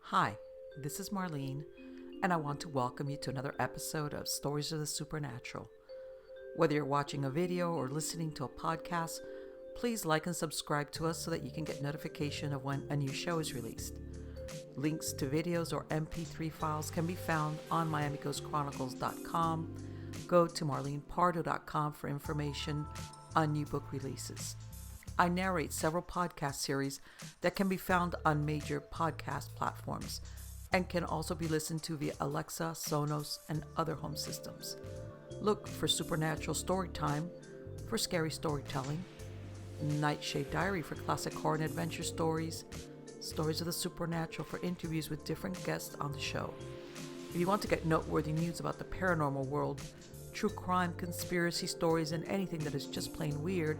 Hi, this is Marlene, and I want to welcome you to another episode of Stories of the Supernatural. Whether you're watching a video or listening to a podcast, please like and subscribe to us so that you can get notification of when a new show is released. Links to videos or MP3 files can be found on miamighostchronicles.com. Go to marlenepardo.com for information on new book releases. I narrate several podcast series that can be found on major podcast platforms and can also be listened to via Alexa, Sonos, and other home systems. Look for Supernatural Storytime for scary storytelling, Nightshade Diary for classic horror and adventure stories, Stories of the Supernatural for interviews with different guests on the show. If you want to get noteworthy news about the paranormal world, true crime, conspiracy stories, and anything that is just plain weird,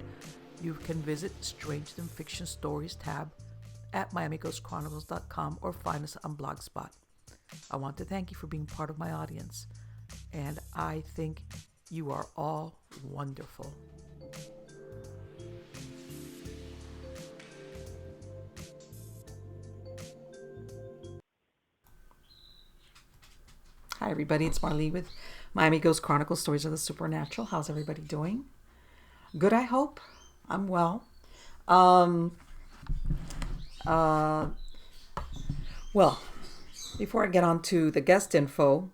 you can visit Strange Than Fiction Stories tab at miamighostchronicles.com or find us on Blogspot. I want to thank you for being part of my audience, and I think you are all wonderful. Hi everybody, it's Marlene with Miami Ghost Chronicles, Stories of the Supernatural. How's everybody doing? Good, I hope. I'm well. Well, before I get on to the guest info,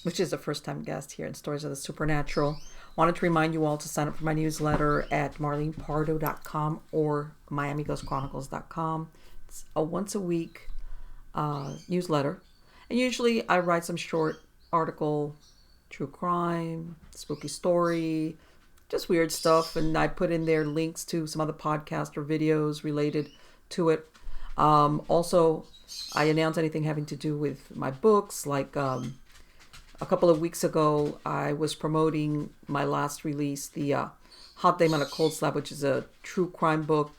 which is a first-time guest here in Stories of the Supernatural, I wanted to remind you all to sign up for my newsletter at marlenepardo.com or miamighostchronicles.com. It's a once-a-week newsletter. And usually I write some short article, true crime, spooky story, just weird stuff, and I put in there links to some other podcasts or videos related to it. Also, I announce anything having to do with my books. Like a couple of weeks ago, I was promoting my last release, the Hot Dame on a Cold Slab, which is a true crime book.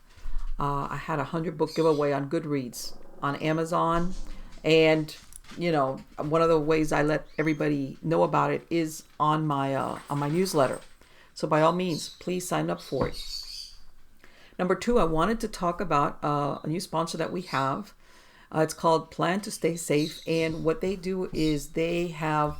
I had a 100-book giveaway on Goodreads on Amazon, and one of the ways I let everybody know about it is on my newsletter. So by all means, please sign up for it. Number 2, I wanted to talk about a new sponsor that we have. It's called Plan to Stay Safe. And what they do is they have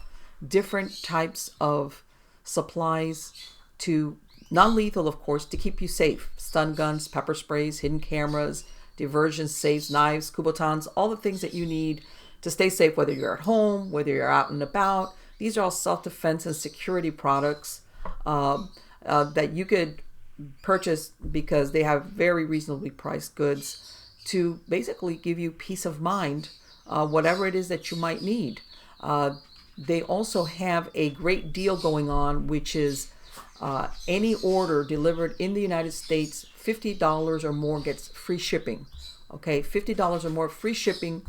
different types of supplies to, non-lethal of course, to keep you safe. Stun guns, pepper sprays, hidden cameras, diversion safes, knives, Kubotans, all the things that you need to stay safe, whether you're at home, whether you're out and about. These are all self-defense and security products that you could purchase because they have very reasonably priced goods to basically give you peace of mind, whatever it is that you might need. They also have a great deal going on, which is any order delivered in the United States, $50 or more gets free shipping. Okay, $50 or more free shipping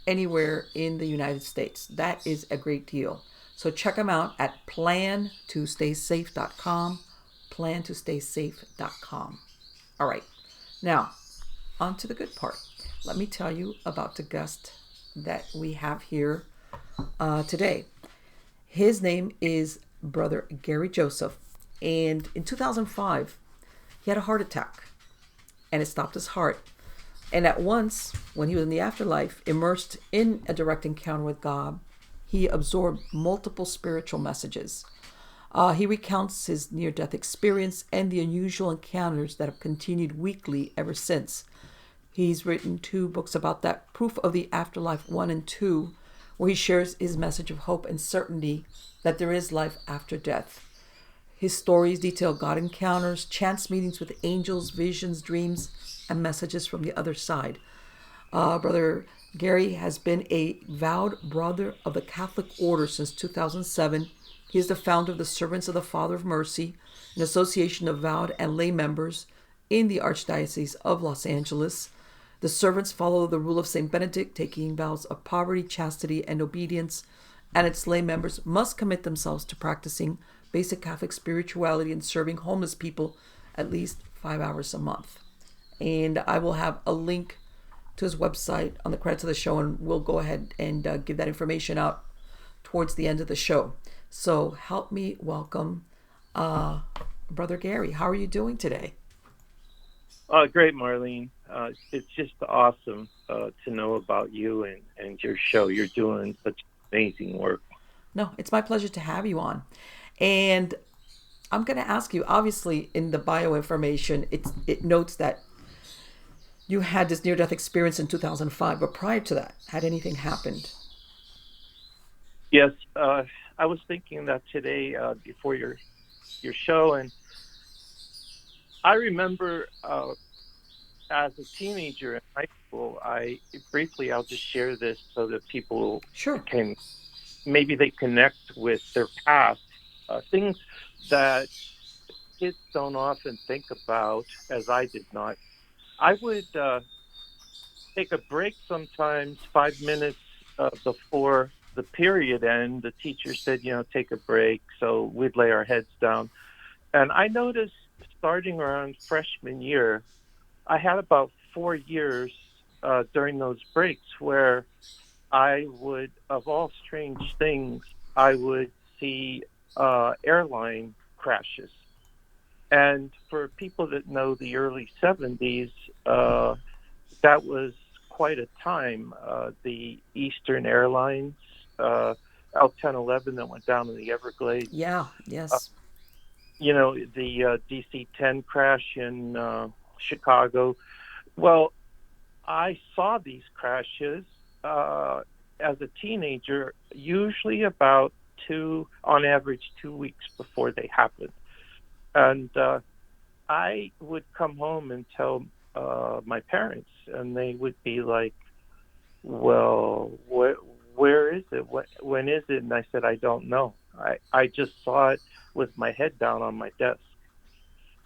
anywhere in the United States. That is a great deal. So check them out at plantostaysafe.com, plantostaysafe.com. All right, now on to the good part. Let me tell you about the guest that we have here today. His name is Brother Gary Joseph, and in 2005, he had a heart attack, and it stopped his heart. And at once, when he was in the afterlife, immersed in a direct encounter with God, he absorbed multiple spiritual messages. He recounts his near-death experience and the unusual encounters that have continued weekly ever since. He's written 2 books about that, Proof of the Afterlife 1 and 2, where he shares his message of hope and certainty that there is life after death. His stories detail God encounters, chance meetings with angels, visions, dreams, and messages from the other side. Brother Gary has been a vowed brother of the Catholic Order since 2007. He is the founder of the Servants of the Father of Mercy, an association of vowed and lay members in the Archdiocese of Los Angeles. The servants follow the rule of St. Benedict, taking vows of poverty, chastity, and obedience, and its lay members must commit themselves to practicing basic Catholic spirituality and serving homeless people at least 5 hours a month. And I will have a link to his website on the credits of the show, and we'll go ahead and give that information out towards the end of the show. So help me welcome Brother Gary. How are you doing today? Great, Marlene. It's just awesome to know about you and your show. You're doing such amazing work. No, it's my pleasure to have you on. And I'm going to ask you, obviously, in the bio information, it notes that you had this near death experience in 2005, but prior to that, had anything happened? Yes, I was thinking that today before your show, and I remember as a teenager in high school, I briefly I'll just share this so that people Sure. can maybe they connect with their past, things that kids don't often think about, as I did not. I would take a break sometimes 5 minutes before the period end. The teacher said, take a break. So we'd lay our heads down. And I noticed starting around freshman year, I had about 4 years during those breaks where I would, of all strange things, I would see airline crashes. And for people that know the early 70s, that was quite a time. The Eastern Airlines, L 1011 that went down in the Everglades, Yeah, uh, yes. the DC 10 crash in Chicago. Well, I saw these crashes as a teenager, usually about on average, 2 weeks before they happened. And I would come home and tell my parents, and they would be like, "Well, where is it? When is it?" And I said, "I don't know. I just saw it with my head down on my desk."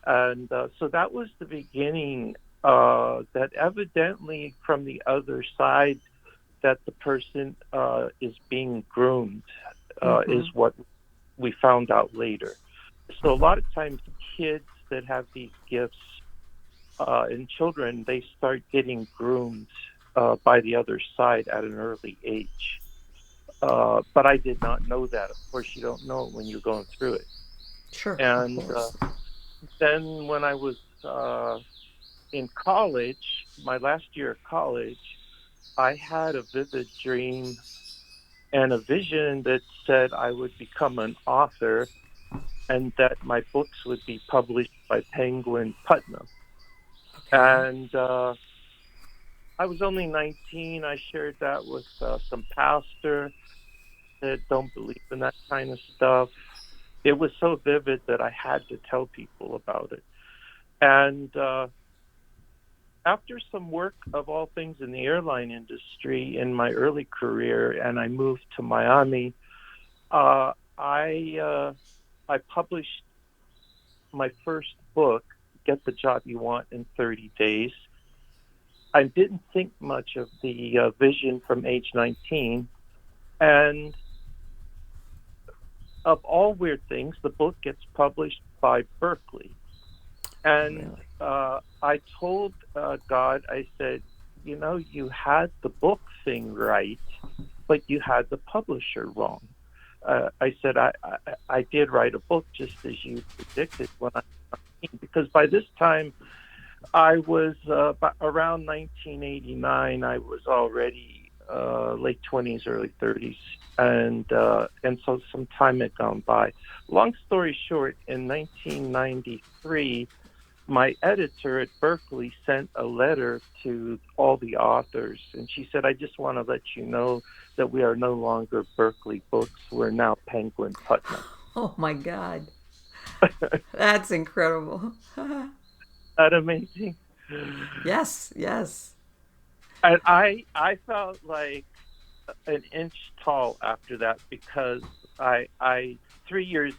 And so that was the beginning. That evidently from the other side, that the person is being groomed, is Mm-hmm. what we found out later. So a lot of times, kids that have these gifts and children, they start getting groomed by the other side at an early age. But I did not know that. Of course, you don't know it when you're going through it. Sure, of And course. then when I was in college, my last year of college, I had a vivid dream and a vision that said I would become an author and that my books would be published by Penguin Putnam. Okay. And I was only 19. I shared that with some pastor that don't believe in that kind of stuff. It was so vivid that I had to tell people about it. And after some work of all things in the airline industry in my early career, and I moved to Miami, uh, I uh, I published my first book, Get the Job You Want in 30 Days. I didn't think much of the vision from age 19. And of all weird things, the book gets published by Berkeley. And Really? I told God, I said, you had the book thing right, but you had the publisher wrong. I said, I did write a book just as you predicted when I, because by this time I was around 1989. I was already late 20s, early 30s, and so some time had gone by. Long story short, in 1993, my editor at Berkeley sent a letter to all the authors, and she said, "I just want to let you know that we are no longer Berkeley Books. We're now Penguin Putnam." Oh my God. That's incredible. That amazing. Yes, yes. And I felt like an inch tall after that because I 3 years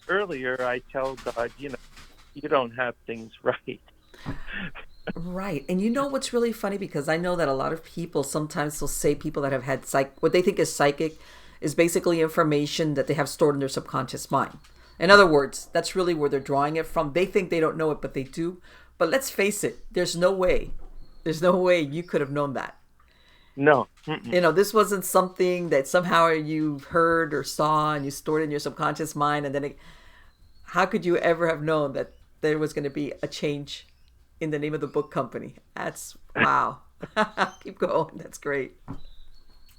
earlier I tell God, you don't have things right. Right. And you know what's really funny? Because I know that a lot of people sometimes will say people that have had what they think is psychic is basically information that they have stored in their subconscious mind. In other words, that's really where they're drawing it from. They think they don't know it, but they do. But let's face it, there's no way. There's no way you could have known that. No. Mm-mm. This wasn't something that somehow you heard or saw and you stored in your subconscious mind, and then how could you ever have known that there was going to be a change in the name of the book company? That's wow. Keep going. That's great.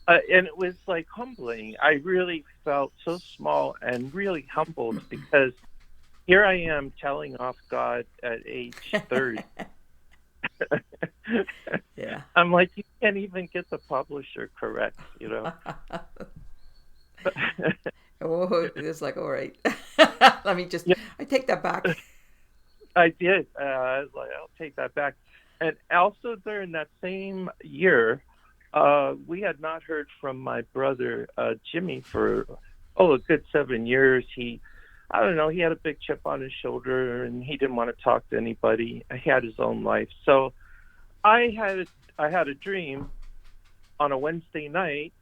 And it was like humbling. I really felt so small and really humbled because here I am telling off God at age 30. Yeah. I'm like, you can't even get the publisher correct, you know? Oh, it's like, all right. Let me just, Yeah, I take that back. I did. I was like, I'll take that back. And also during that same year, we had not heard from my brother Jimmy for a good 7 years. I don't know, he had a big chip on his shoulder, and he didn't want to talk to anybody. He had his own life. So I had I had a dream on a Wednesday night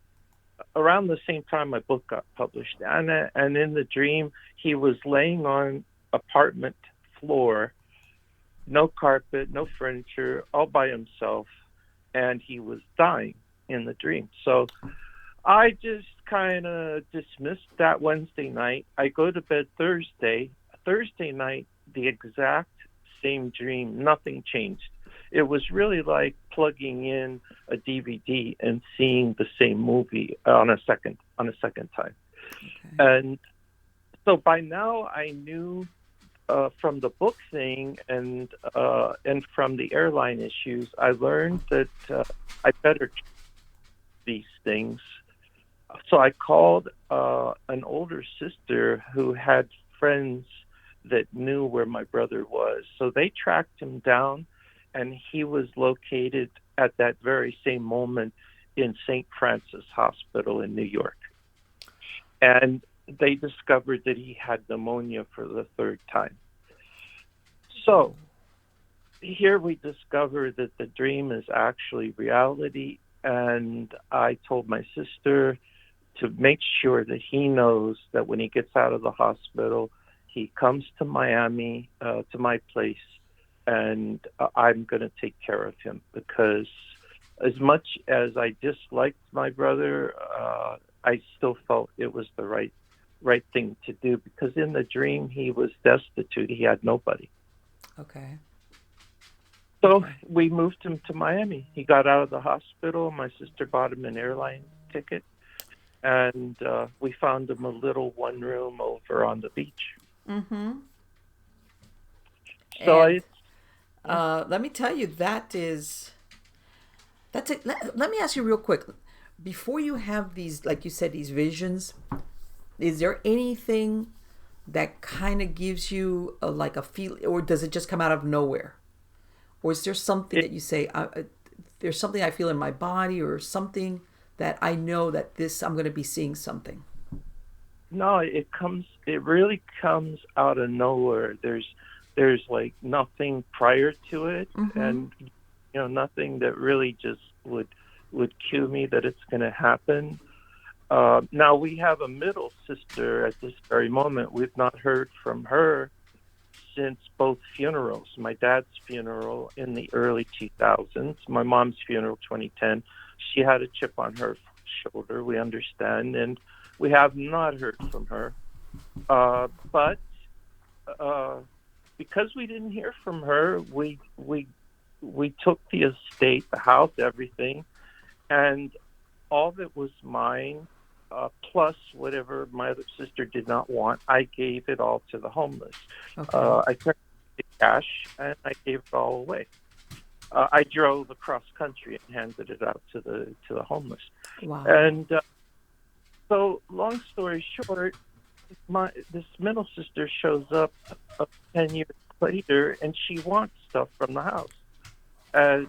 around the same time my book got published, and in the dream he was laying on apartment floor, no carpet, no furniture, all by himself, and he was dying in the dream. So I just kind of dismissed that Wednesday night. I go to bed Thursday. Thursday night, the exact same dream. Nothing changed. It was really like plugging in a DVD and seeing the same movie on a second time. Okay. And so by now, I knew from the book thing and from the airline issues, I learned that I better check these things. So I called an older sister who had friends that knew where my brother was. So they tracked him down, and he was located at that very same moment in St. Francis Hospital in New York. And they discovered that he had pneumonia for the third time. So here we discover that the dream is actually reality. And I told my sister to make sure that he knows that when he gets out of the hospital, he comes to Miami, to my place, and I'm going to take care of him, because as much as I disliked my brother, I still felt it was the right thing to do, because in the dream he was destitute. He had nobody. Okay. So Okay. we moved him to Miami. He got out of the hospital. My sister bought him an airline ticket, and we found him a little one room over on the beach. Mm-hmm. So And it's yeah. let me tell you, that's it. Let me ask you real quick. Before you have these, like you said, these visions, is there anything that kind of gives you like a feel, or does it just come out of nowhere? Or is there something It, that you say, there's something I feel in my body, or something that I know that this, I'm going to be seeing something? no, it really comes out of nowhere. There's like nothing prior to it, Mm-hmm. and nothing that really just would cue me that it's going to happen. Now we have a middle sister at this very moment. We've not heard from her since both funerals. My dad's funeral in the early 2000s, my mom's funeral 2010. She had a chip on her shoulder, we understand, and we have not heard from her. But uh, because we didn't hear from her, we took the estate, the house, everything, and all that was mine, plus whatever my other sister did not want, I gave it all to the homeless. Okay. I turned it to cash, and I gave it all away. I drove across country and handed it out to the homeless. Wow. And so, long story short, this middle sister shows up 10 years later, and she wants stuff from the house. And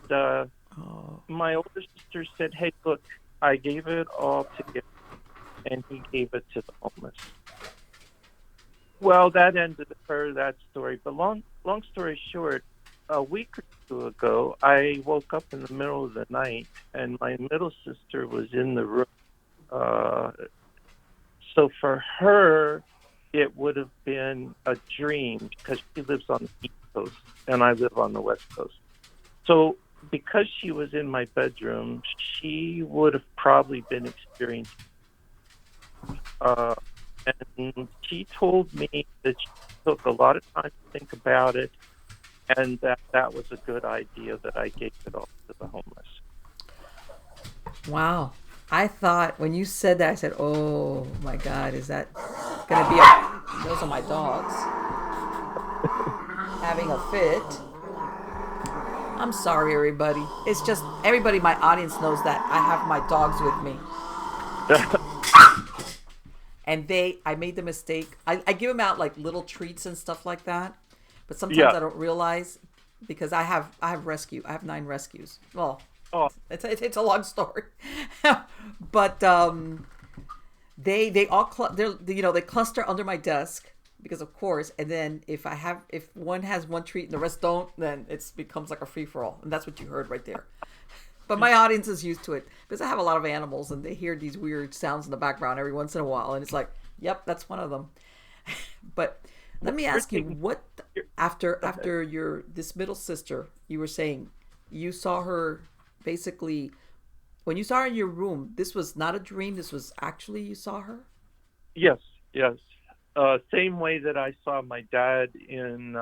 Oh. my older sister said, "Hey, look, I gave it all to him, and he gave it to the homeless." Well, that ended that story. But long story short, a week or two ago, I woke up in the middle of the night, and my middle sister was in the room. Uh, so for her, it would have been a dream, because she lives on the East Coast and I live on the West Coast. So because she was in my bedroom, she would have probably been experiencing. Uh, and she told me that she took a lot of time to think about it, and that was a good idea that I gave it all to the homeless. Wow. I thought when you said that, I said, "Oh my God, is that gonna be a?" Those are my dogs having a fit. I'm sorry, everybody. It's just everybody. My audience knows that I have my dogs with me, and I made the mistake. I give them out like little treats and stuff like that, but sometimes Yeah. I don't realize because I have rescue. I have 9 rescues. Well, Oh, it's a long story, but they all they cluster under my desk because of course, and then if one has one treat and the rest don't, then it becomes like a free for all, and that's what you heard right there. But my audience is used to it because I have a lot of animals and they hear these weird sounds in the background every once in a while, and it's like, yep, that's one of them. But let me we're ask you, taking what after your this middle sister, you were saying you saw her basically when you saw her in your room. This was not a dream. This was actually you saw her. Yes, yes. Same way that I saw my dad in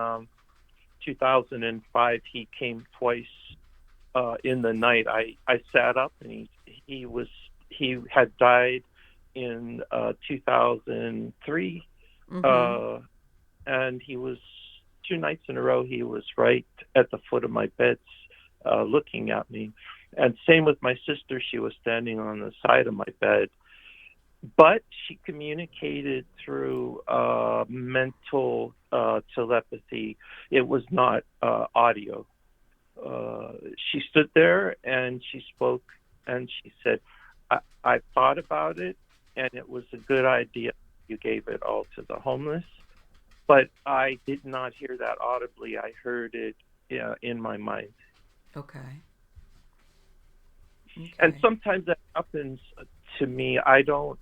2005. He came twice in the night. I sat up and he had died in 2003, Mm-hmm. uh, and he was 2 nights in a row. He was right at the foot of my bed, looking at me. And same with my sister. She was standing on the side of my bed, but she communicated through mental telepathy. It was not audio. She stood there and she spoke and she said, I thought about it and it was a good idea. You gave it all to the homeless, but I did not hear that audibly. I heard it in my mind. Okay. And Okay. sometimes that happens to me. I don't.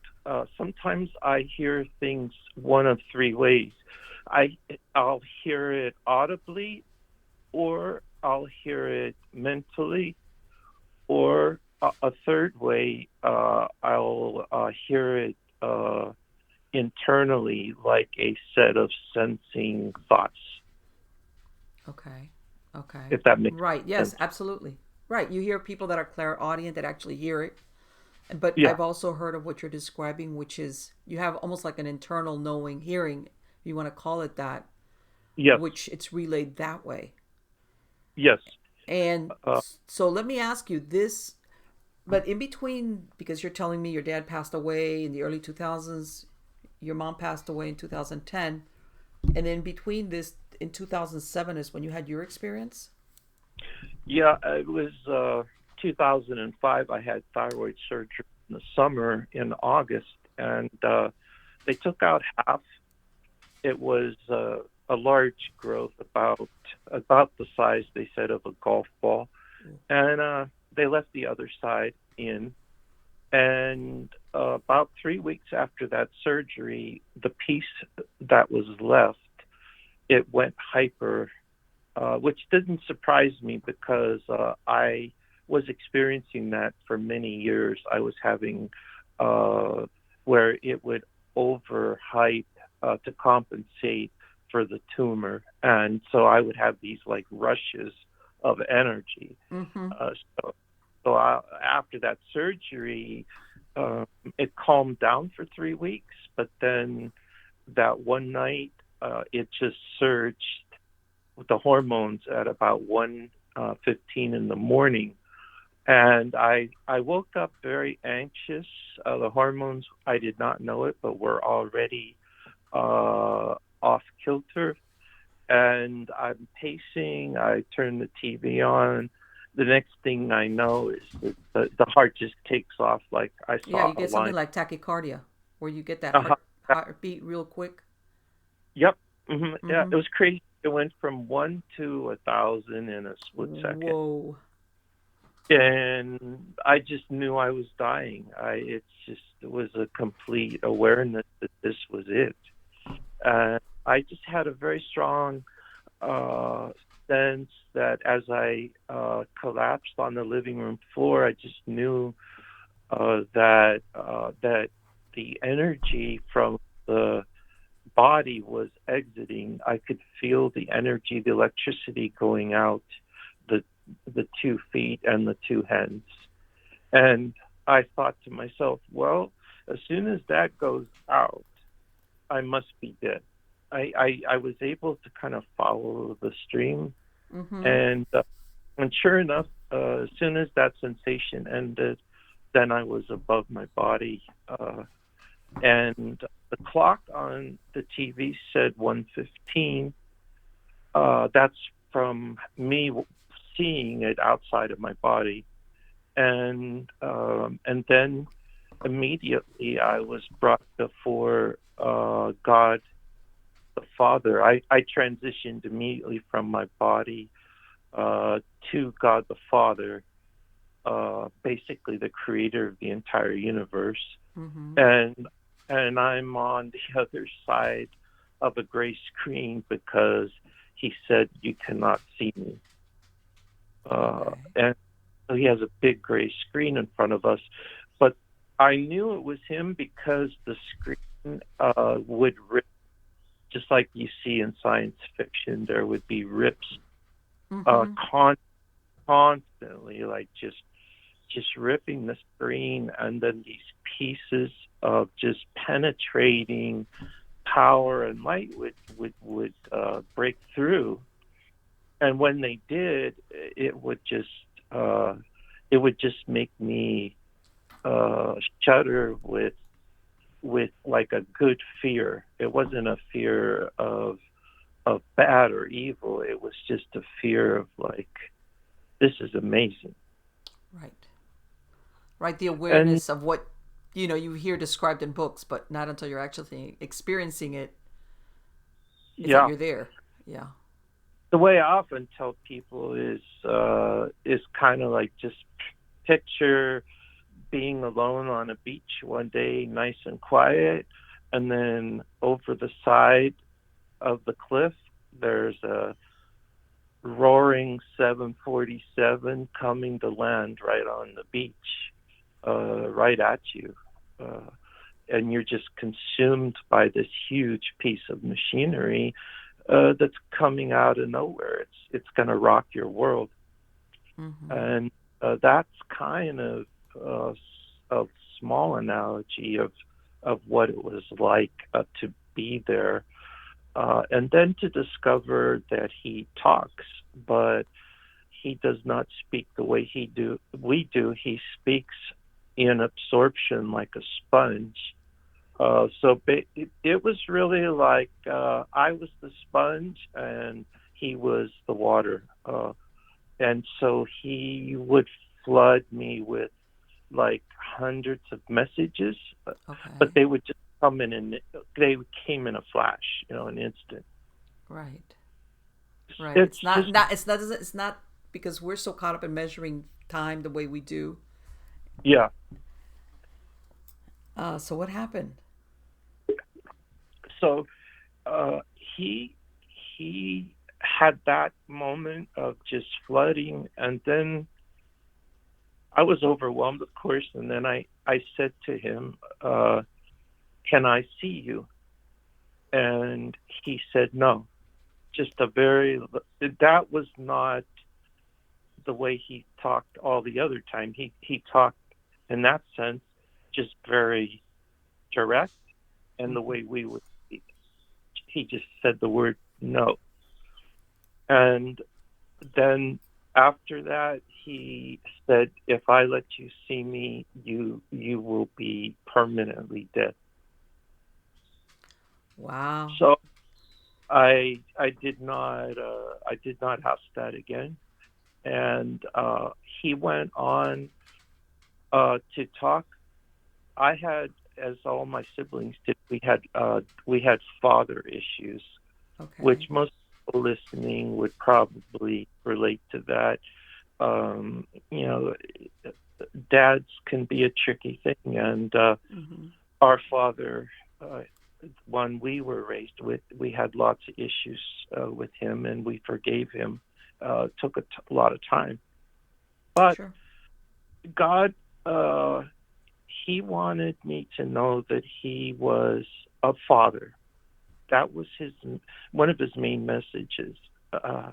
Sometimes I hear things one of 3 ways. I'll hear it audibly, or I'll hear it mentally, or a third way, I'll hear it internally, like a set of sensing thoughts. Okay. Okay. If that makes Right. Yes, sense. absolutely. Right. You hear people that are clairaudient that actually hear it. But Yeah. I've also heard of what you're describing, which is you have almost like an internal knowing, hearing, if you want to call it that, Yes. which it's relayed that way. Yes. And Uh, so let me ask you this, but in between, because you're telling me your dad passed away in the early 2000s, your mom passed away in 2010, and in between this, in 2007 is when you had your experience? Yeah, it was 2005. I had thyroid surgery in the summer in August, and they took out half. It was a large growth, about the size they said of a golf ball, and they left the other side in. And about 3 weeks after that surgery, the piece that was left, it went hyper, which didn't surprise me because I was experiencing that for many years. I was having uh, where it would overhype to compensate for the tumor, and so I would have these like rushes of energy. Mm-hmm. Uh, so, after that surgery, uh, it calmed down for 3 weeks, but then that one night, it just surged with the hormones at about 1:15 in the morning, and I woke up very anxious. The hormones, I did not know it, but were already off kilter, and I'm pacing. I turn the TV on. The next thing I know is that the heart just takes off like I Yeah, saw you a get something line. like tachycardia, where you get that Uh-huh. heartbeat real quick. Yep. Yeah, Mm-hmm. it was crazy. It went from 1 to 1,000 in a split second, Whoa. and I just knew I was dying. It was a complete awareness that this was it. I just had a very strong uh, sense that as I collapsed on the living room floor, I just knew that the energy from the body was exiting. I could feel the energy, the electricity going out the 2 feet and the 2 hands, and I thought to myself, well, as soon as that goes out, I must be dead. I was able to kind of follow the stream, Mm-hmm. and and sure enough, as soon as that sensation ended, then I was above my body, and the clock on the TV said 1:15. That's from me seeing it outside of my body, and then immediately I was brought before God the Father. I transitioned immediately from my body uh, to God the Father, basically the creator of the entire universe, Mm-hmm. and I'm on the other side of a gray screen because he said you cannot see me, Okay. and so he has a big gray screen in front of us. But I knew it was him because the screen would rip, just like you see in science fiction. There would be rips Mm-hmm. constantly, like just ripping the screen, and then these pieces of just penetrating power and light would break through. And when they did, uh, it would just make me shudder with like a good fear. It wasn't a fear of bad or evil. It was just a fear of like, this is amazing. Right. Right. The And awareness of what you hear described in books, but not until you're actually experiencing it is that yeah, you're there. Yeah. the way I often tell people is kind of like, just picture being alone on a beach one day, nice and quiet, and then over the side of the cliff, there's a roaring 747 coming to land right on the beach, right at you. Uh, and you're just consumed by this huge piece of machinery that's coming out of nowhere. It's going to rock your world, Mm-hmm. and that's kind of a small analogy of what it was like to be there, and then to discover that he talks, but he does not speak the way we do. He speaks in absorption like a sponge. It was really like I was the sponge and he was the water. And so he would flood me with like hundreds of messages, but Okay. they would just come in and they came in a flash, an instant. Right. Right. It's It's not just, not it's not because we're so caught up in measuring time the way we do. yeah. So what happened? So uh, he he had that moment of just flooding, and then I was overwhelmed, of course, and then I said to him, "Can I see you?" And he said, "No." Just a very that was not the way he talked all the other time. He talked in that sense just very direct, and the Mm-hmm. way we would speak. He just said the word no, and then after that he said, "If I let you see me, you will be permanently dead." Wow. So I did not ask that again, and he went on to talk. I had, as all my siblings did, we had father issues, which Okay. most people listening would probably relate to that. Um, you know, dads can be a tricky thing, and Mm-hmm. our father, uh, one we were raised with, we had lots of issues with him, and we forgave him. Took a lot of time, but Sure. God, uh, he wanted me to know that he was a father. That was his one of his main messages. Uh,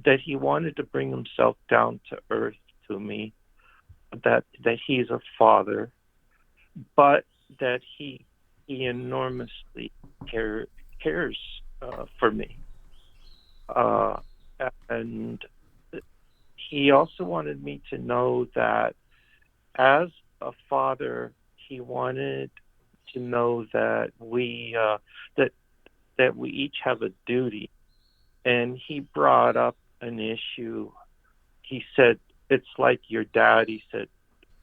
that he wanted to bring himself down to earth to me, that he's a father, but that he enormously cares for me, uh, and he also wanted me to know that as a father, he wanted to know that that that we each have a duty. And he brought up an issue. He said, "It's like your dad." He said,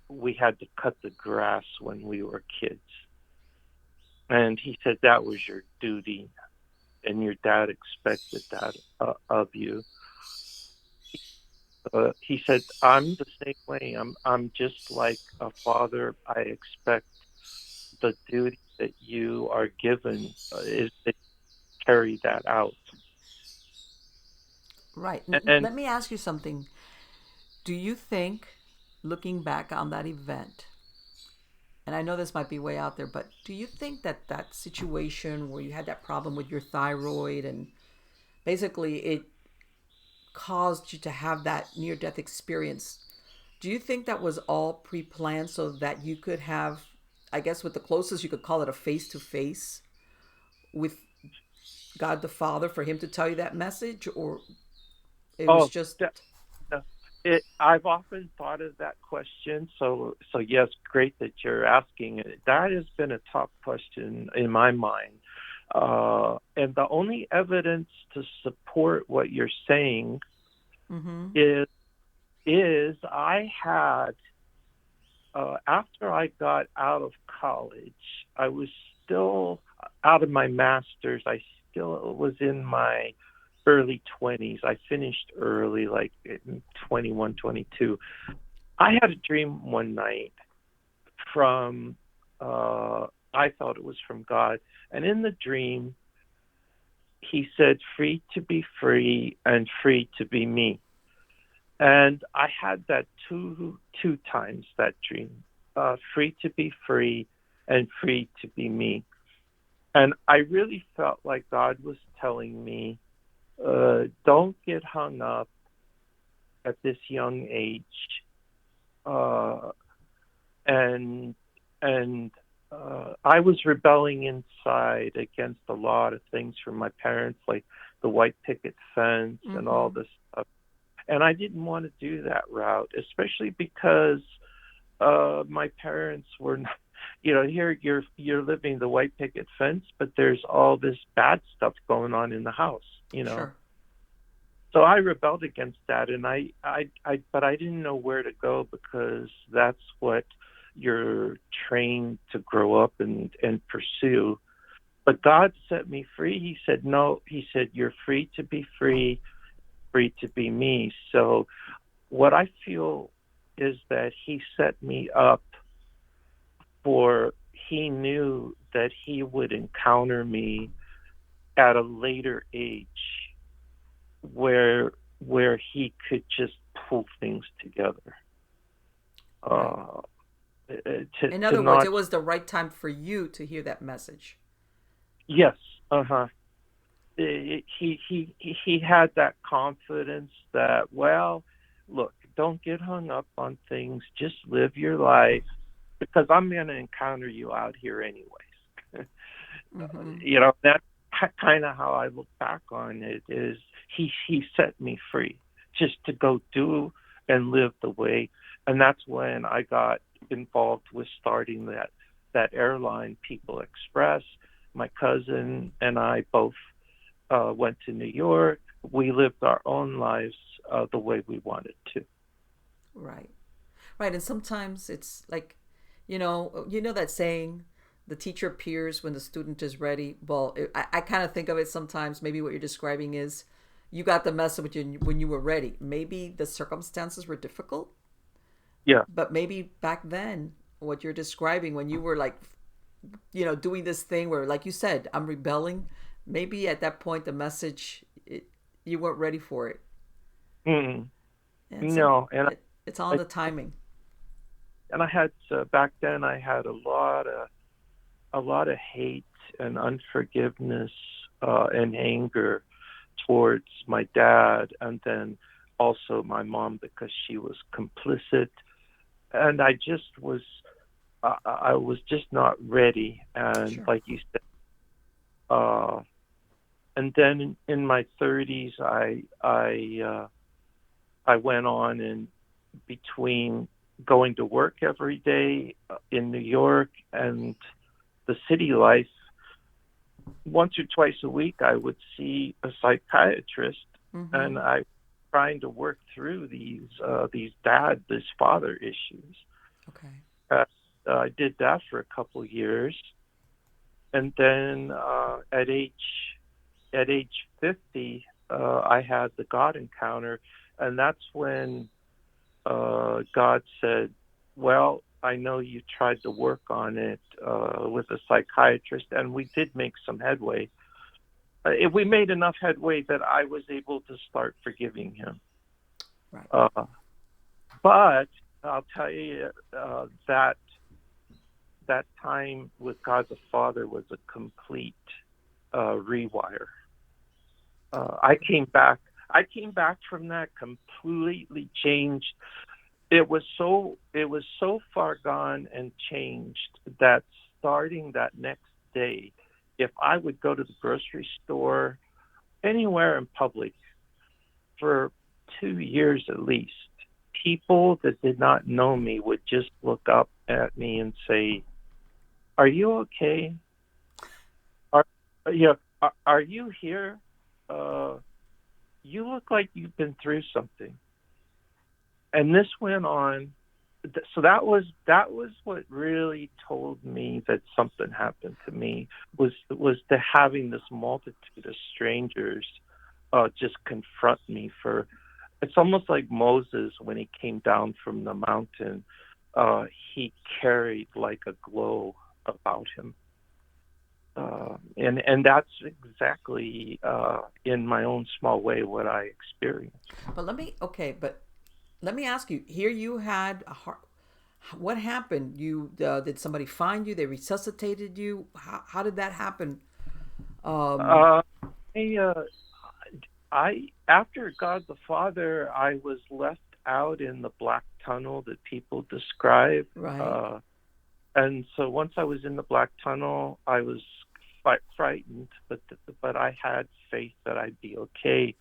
"We had to cut the grass when we were kids," and he said that was your duty, and your dad expected that of you. He said, "I'm the same way. I'm just like a father. I expect the duty that you are given is to carry that out." Right. And Let me ask you something. Do you think, looking back on that event, and I know this might be way out there, but do you think that that situation where you had that problem with your thyroid and basically it caused you to have that near death experience, do you think that was all pre planned so that you could have, I guess, with the closest you could call it a face to face with God the Father for Him to tell you that message? Or it was oh, just. uh, I've often thought of that question. So yes, great that you're asking it. That has been a top question in my mind. And the only evidence to support what you're saying Mm-hmm. is I had after I got out of college, I was still out of my master's. I still was in my early 20s. I finished early, like in 21, 22. I had a dream one night from, I thought it was from God. And in the dream, he said, "Free to be free and free to be me." And I had that two times that dream, free to be free and free to be me. And I really felt like God was telling me, don't get hung up at this young age, uh, and and I was rebelling inside against a lot of things from my parents, like the white picket fence and all Mm-hmm. this stuff. And I didn't want to do that route, especially because my parents were not, here you're living the white picket fence, but there's all this bad stuff going on in the house. Sure. So I rebelled against that, and but I didn't know where to go because that's what you're trained to grow up and pursue. But God set me free. He said, "No," he said, "You're free to be free, free to be me." So what I feel is that he set me up for, he knew that he would encounter me at a later age where he could just pull things together. Right. Uh, In to other words, not, it was the right time for you to hear that message. yes, uh-huh. He had that confidence that, well, look, don't get hung up on things, just live your life, because I'm going to encounter you out here anyways. Mm-hmm. That's kind of how I look back on it. Is he set me free just to go do and live the way. And that's when I got involved with starting that airline, People Express. My cousin and I both went to New York. We lived our own lives the way we wanted to. Right. Right. And sometimes it's like, you know that saying, the teacher appears when the student is ready. Well, I kind of think of it sometimes. Maybe what you're describing is you got the message when you were ready. Maybe the circumstances were difficult, Yeah. but maybe back then, what you're describing when you were like, doing this thing where, like you said, I'm rebelling. Maybe at that point, the message, you weren't ready for it. Mm. And No, it's all in I the timing. I had back then I had a lot of hate and unforgiveness and anger towards my dad, and then also my mom because she was complicit. and I was just not ready. And Sure. like you said, uh, and then in my 30s, I went on, and between going to work every day in New York and the city life, once or twice a week, I would see a psychiatrist, Mm-hmm. and I trying to work through these father issues. Okay. Uh, I did that for a couple of years, and then at age 50, I had the God encounter, and that's when God said, "Well, I know you tried to work on it with a psychiatrist, and we did make some headway. We made enough headway that I was able to start forgiving him. Right. Uh, but I'll tell you that time with God the Father was a complete rewire. I came back. I came back from that completely changed. It was so far gone and changed that starting that next day, if I would go to the grocery store, anywhere in public, for 2 years at least, people that did not know me would just look up at me and say, "Are you okay? Are are you here? Uh, you look like you've been through something." And this went on. So that was what really told me that something happened to me, was to having this multitude of strangers just confront me for. It's almost like Moses when he came down from the mountain. He carried like a glow about him, and that's exactly in my own small way what I experienced. But let me ask you. Here you had a heart. What happened? You did somebody find you? They resuscitated you? How did that happen? Um, Uh, I, uh, I after God the Father, I was left out in the black tunnel that people describe. right. Uh, and so once I was in the black tunnel, I was frightened, but I had faith that I'd be okay.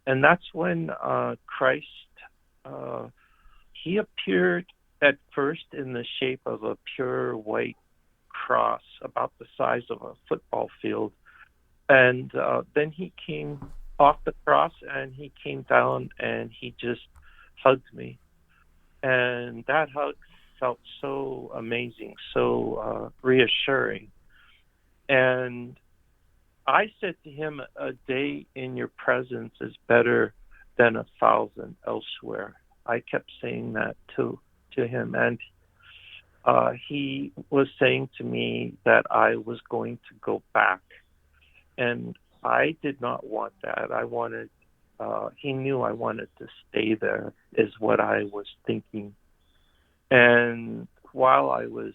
And that's when Christ uh, he appeared at first in the shape of a pure white cross, about the size of a football field, and then he came off the cross and he came down and he just hugged me, and that hug felt so amazing, so reassuring. And I said to him, "A day in your presence is better than 1,000 elsewhere." I kept saying that to him, and he was saying to me that I was going to go back, and I did not want that. I wanted. He knew I wanted to stay there, is what I was thinking. And while I was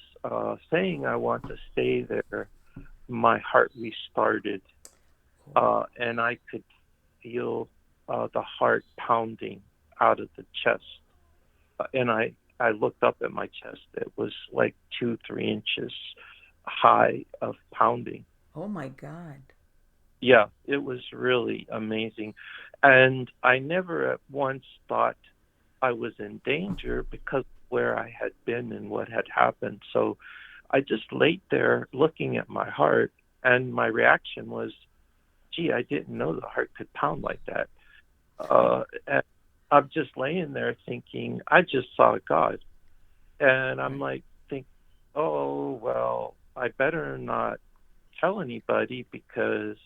saying I want to stay there, my heart restarted, and I could feel the heart pounding out of the chest. And I looked up at my chest. It was like 2, 3 inches high of pounding. Oh my God. Yeah, it was really amazing. And I never at once thought I was in danger because of where I had been and what had happened. So I just laid there looking at my heart, and my reaction was, "Gee, I didn't know the heart could pound like that." And I'm just laying there thinking, I just saw God. And I'm Right. like, "Oh, well, I better not tell anybody because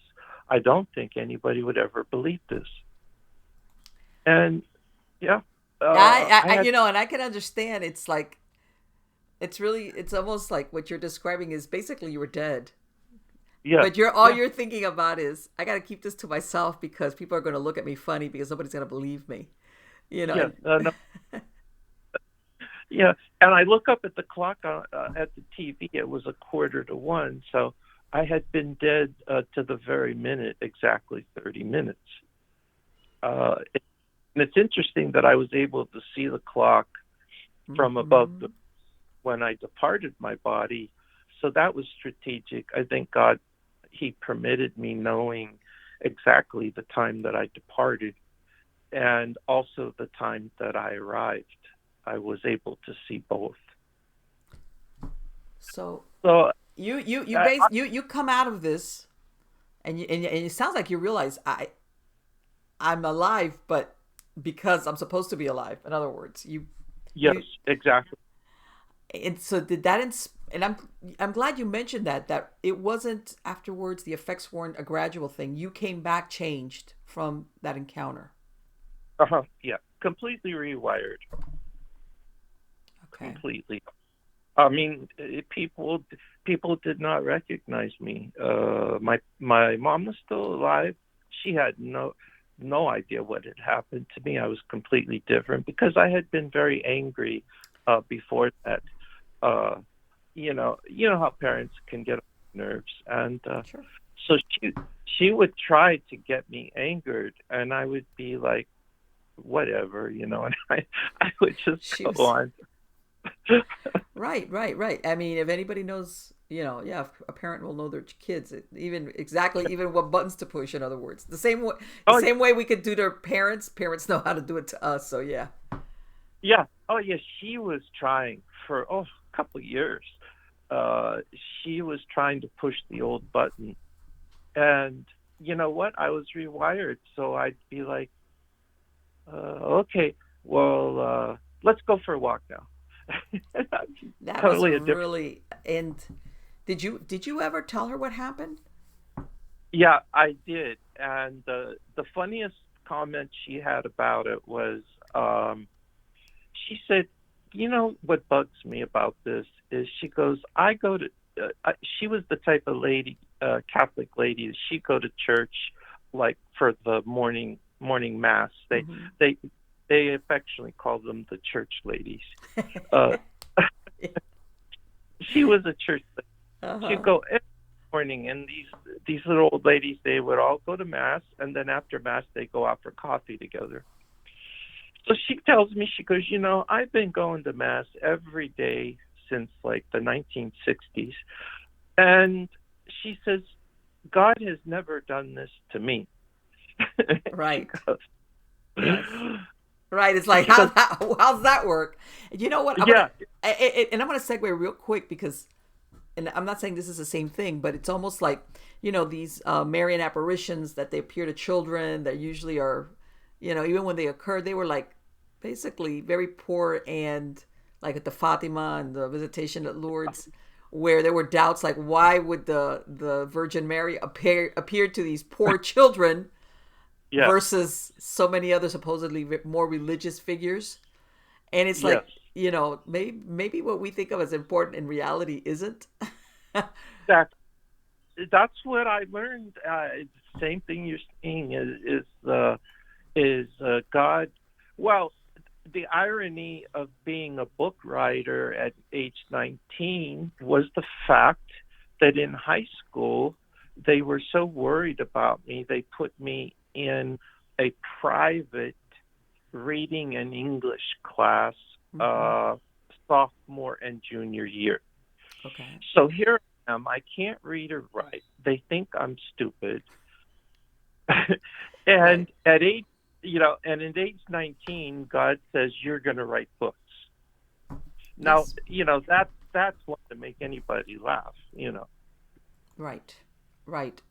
I don't think anybody would ever believe this." And yeah, I had, And I can understand. It's like it's almost like what you're describing is basically you were dead. yeah, But all yeah, you're thinking about is I got to keep this to myself because people are going to look at me funny because nobody's going to believe me. yeah, And no, yeah. And I look up at the clock at the TV. It was 1:45. So I had been dead to the very minute, exactly 30 minutes. And it's interesting that I was able to see the clock from above Mm-hmm. when I departed my body. So that was strategic. I think God, He permitted me knowing exactly the time that I departed and also the time that I arrived. I was able to see both. So So uh, you come out of this, and it sounds like you realize I'm alive, but because I'm supposed to be alive. In other words, yes, you exactly. and so did that and I'm glad you mentioned that it wasn't afterwards, the effects weren't a gradual thing. You came back changed from that encounter. Yeah, completely rewired. Okay. Completely. I mean, people did not recognize me. My mom was still alive. She had no idea what had happened to me. I was completely different because I had been very angry before that. Uh, you know how parents can get on nerves, and Sure. so she would try to get me angered, and I would be like, whatever, and I would just She go was on. right. I mean, if anybody knows, yeah, if a parent will know their kids, even exactly even what buttons to push. In other words, the Oh same way we could do to parents, parents know how to do it to us. So yeah. yeah. Oh, yeah. She was trying for a couple of years. Uh, she was trying to push the old button, and you know what? I was rewired, so I'd be like, okay, well, let's go for a walk now. That must Totally have a different. really. And did you ever tell her what happened? Yeah, I did, and the funniest comment she had about it was, she said, "You know what bugs me about this is," she goes, "I go to." She was the type of lady, Catholic lady. She go to church like for the morning mass. Mm-hmm. They they affectionately call them the church ladies. Uh, she was a church lady. She'd Uh-huh. go every morning, and these little old ladies, they would all go to mass, and then after mass they go out for coffee together. So she tells me, she goes, I've been going to mass every day since like the 1960s. And she says, God has never done this to me. she Right. goes, Yes. Right. It's like she goes, how's that work? You know what? yeah, And I'm gonna segue real quick because, and I'm not saying this is the same thing, but it's almost like these Marian apparitions that they appear to children that usually are, even when they occur, they were like basically very poor, and like at the Fatima and the Visitation at Lourdes, where there were doubts like why would the Virgin Mary appear to these poor children yes, versus so many other supposedly more religious figures. And it's yes. like, maybe what we think of as important in reality isn't. That, that's what I learned. Same thing you're saying is God. Well, the irony of being a book writer at age 19 was the fact that in high school they were so worried about me, they put me in a private reading and English class, Mm-hmm. uh, sophomore and junior year. Okay. So here I am. I can't read or write. They think I'm stupid. Right. and at age 19, God says you're going to write books. Now, Yes. that's one to make anybody laugh. Right. Right.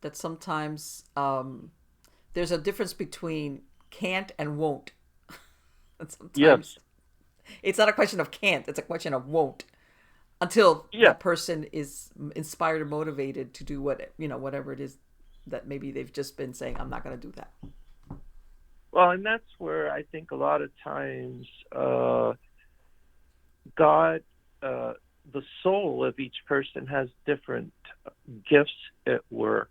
That sometimes there's a difference between can't and won't. And Yes, sometimes it's not a question of can't, it's a question of won't, until yeah. that person is inspired or motivated to do whatever it is that maybe they've just been saying, I'm not going to do that. Well, and that's where I think a lot of times God, uh, the soul of each person has different gifts at work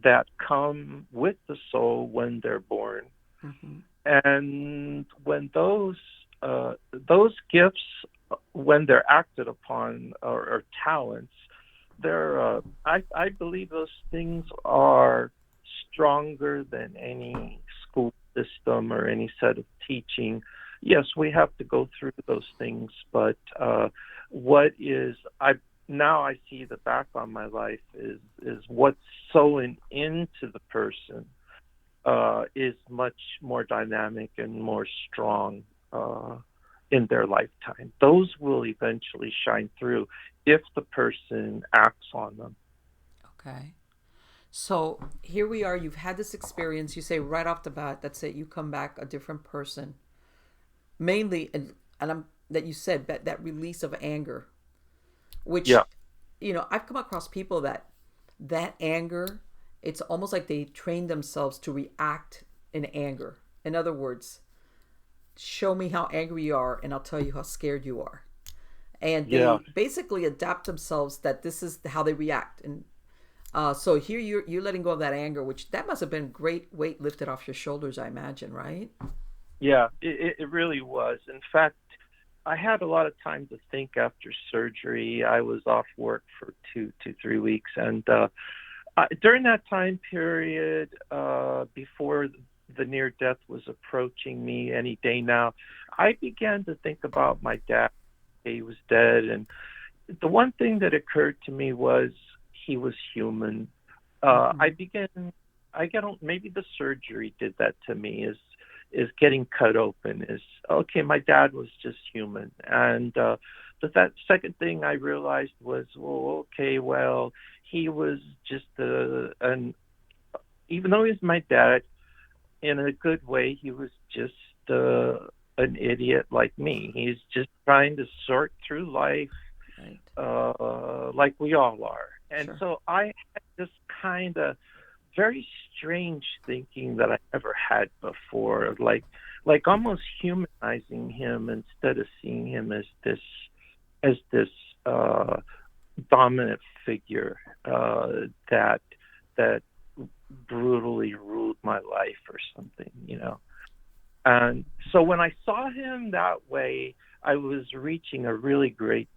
that come with the soul when they're born. Mm-hmm. And when those gifts, when they're acted upon, or talents, they're I believe those things are stronger than any school system or any set of teaching. yes, we have to go through those things, but what is I now I see the back on my life is what's sewing into the person is much more dynamic and more strong in their lifetime. Those will eventually shine through if the person acts on them. Okay. So here we are. You've had this experience. You say right off the bat, that's it. You come back a different person. Mainly, and I'm that you said that release of anger, which Yeah, I've come across people that anger, it's almost like they train themselves to react in anger. In other words, show me how angry you are, and I'll tell you how scared you are. And yeah, they basically adapt themselves that this is how they react. And so here you're letting go of that anger, which that must have been great weight lifted off your shoulders, I imagine, right? yeah. It really was. In fact, I had a lot of time to think after surgery. I was off work for 2 to 3 weeks, and during that time period, before the near death was approaching me any day now, I began to think about my dad. He was dead, and the one thing that occurred to me was he was human. I Mm-hmm. began, I get on, maybe the surgery did that to me. Is getting cut open. Is okay. My dad was just human, and but that second thing I realized was, well, okay, well, he was just an even though he's my dad, in a good way, he was just an idiot like me. He's just trying to sort through life Right. like we all are. And Sure. so I had this kind of very strange thinking that I never had before, like almost humanizing him instead of seeing him as this uh, dominant figure that that brutally ruled my life or something. And so when I saw him that way, I was reaching a really great,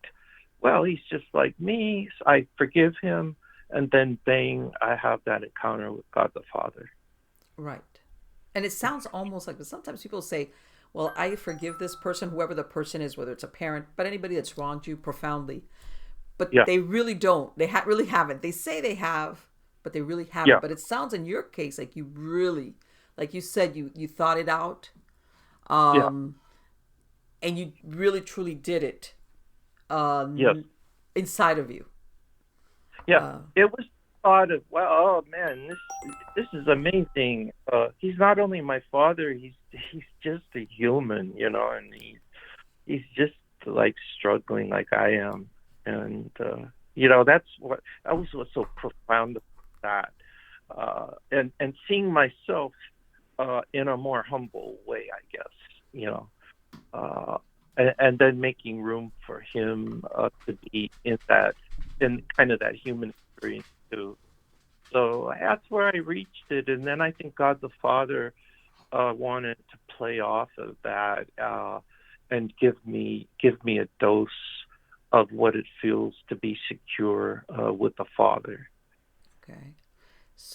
well, he's just like me. So I forgive him. And then bang, I have that encounter with God the Father. Right. And it sounds almost like, but sometimes people say, well, I forgive this person, whoever the person is, whether it's a parent, but anybody that's wronged you profoundly. But Yeah, they really don't. They really haven't. They say they have, but they really haven't. yeah, But it sounds in your case like you really, like you said, you thought it out, yeah, um, and you really truly did it yes, inside of you. yeah. Uh, It was thought of, well, oh man, this is amazing. He's not only my father, he's just a human, and he's just like struggling like I am, and that was what's so profound about that, and seeing myself in a more humble way, I guess, you know, uh, and then making room for him to be in kind of that human experience too. So that's where I reached it, and then I think God the Father wanted to play off of that and give me a dose of what it feels to be secure with the Father. okay.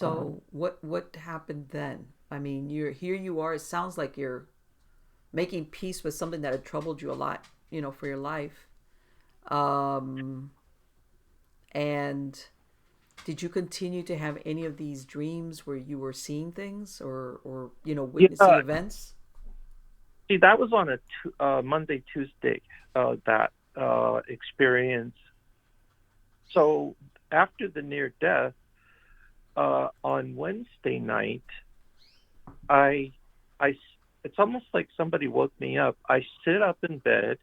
Um, So what happened then? I mean, you're here. You are. It sounds like you're making peace with something that had troubled you a lot, for your life. Um, and did you continue to have any of these dreams where you were seeing things or witnessing yeah, events? see, that was on a Monday, Tuesday, that experience. So after the near death, on Wednesday night, I, I, it's almost like somebody woke me up. I sit up in bed,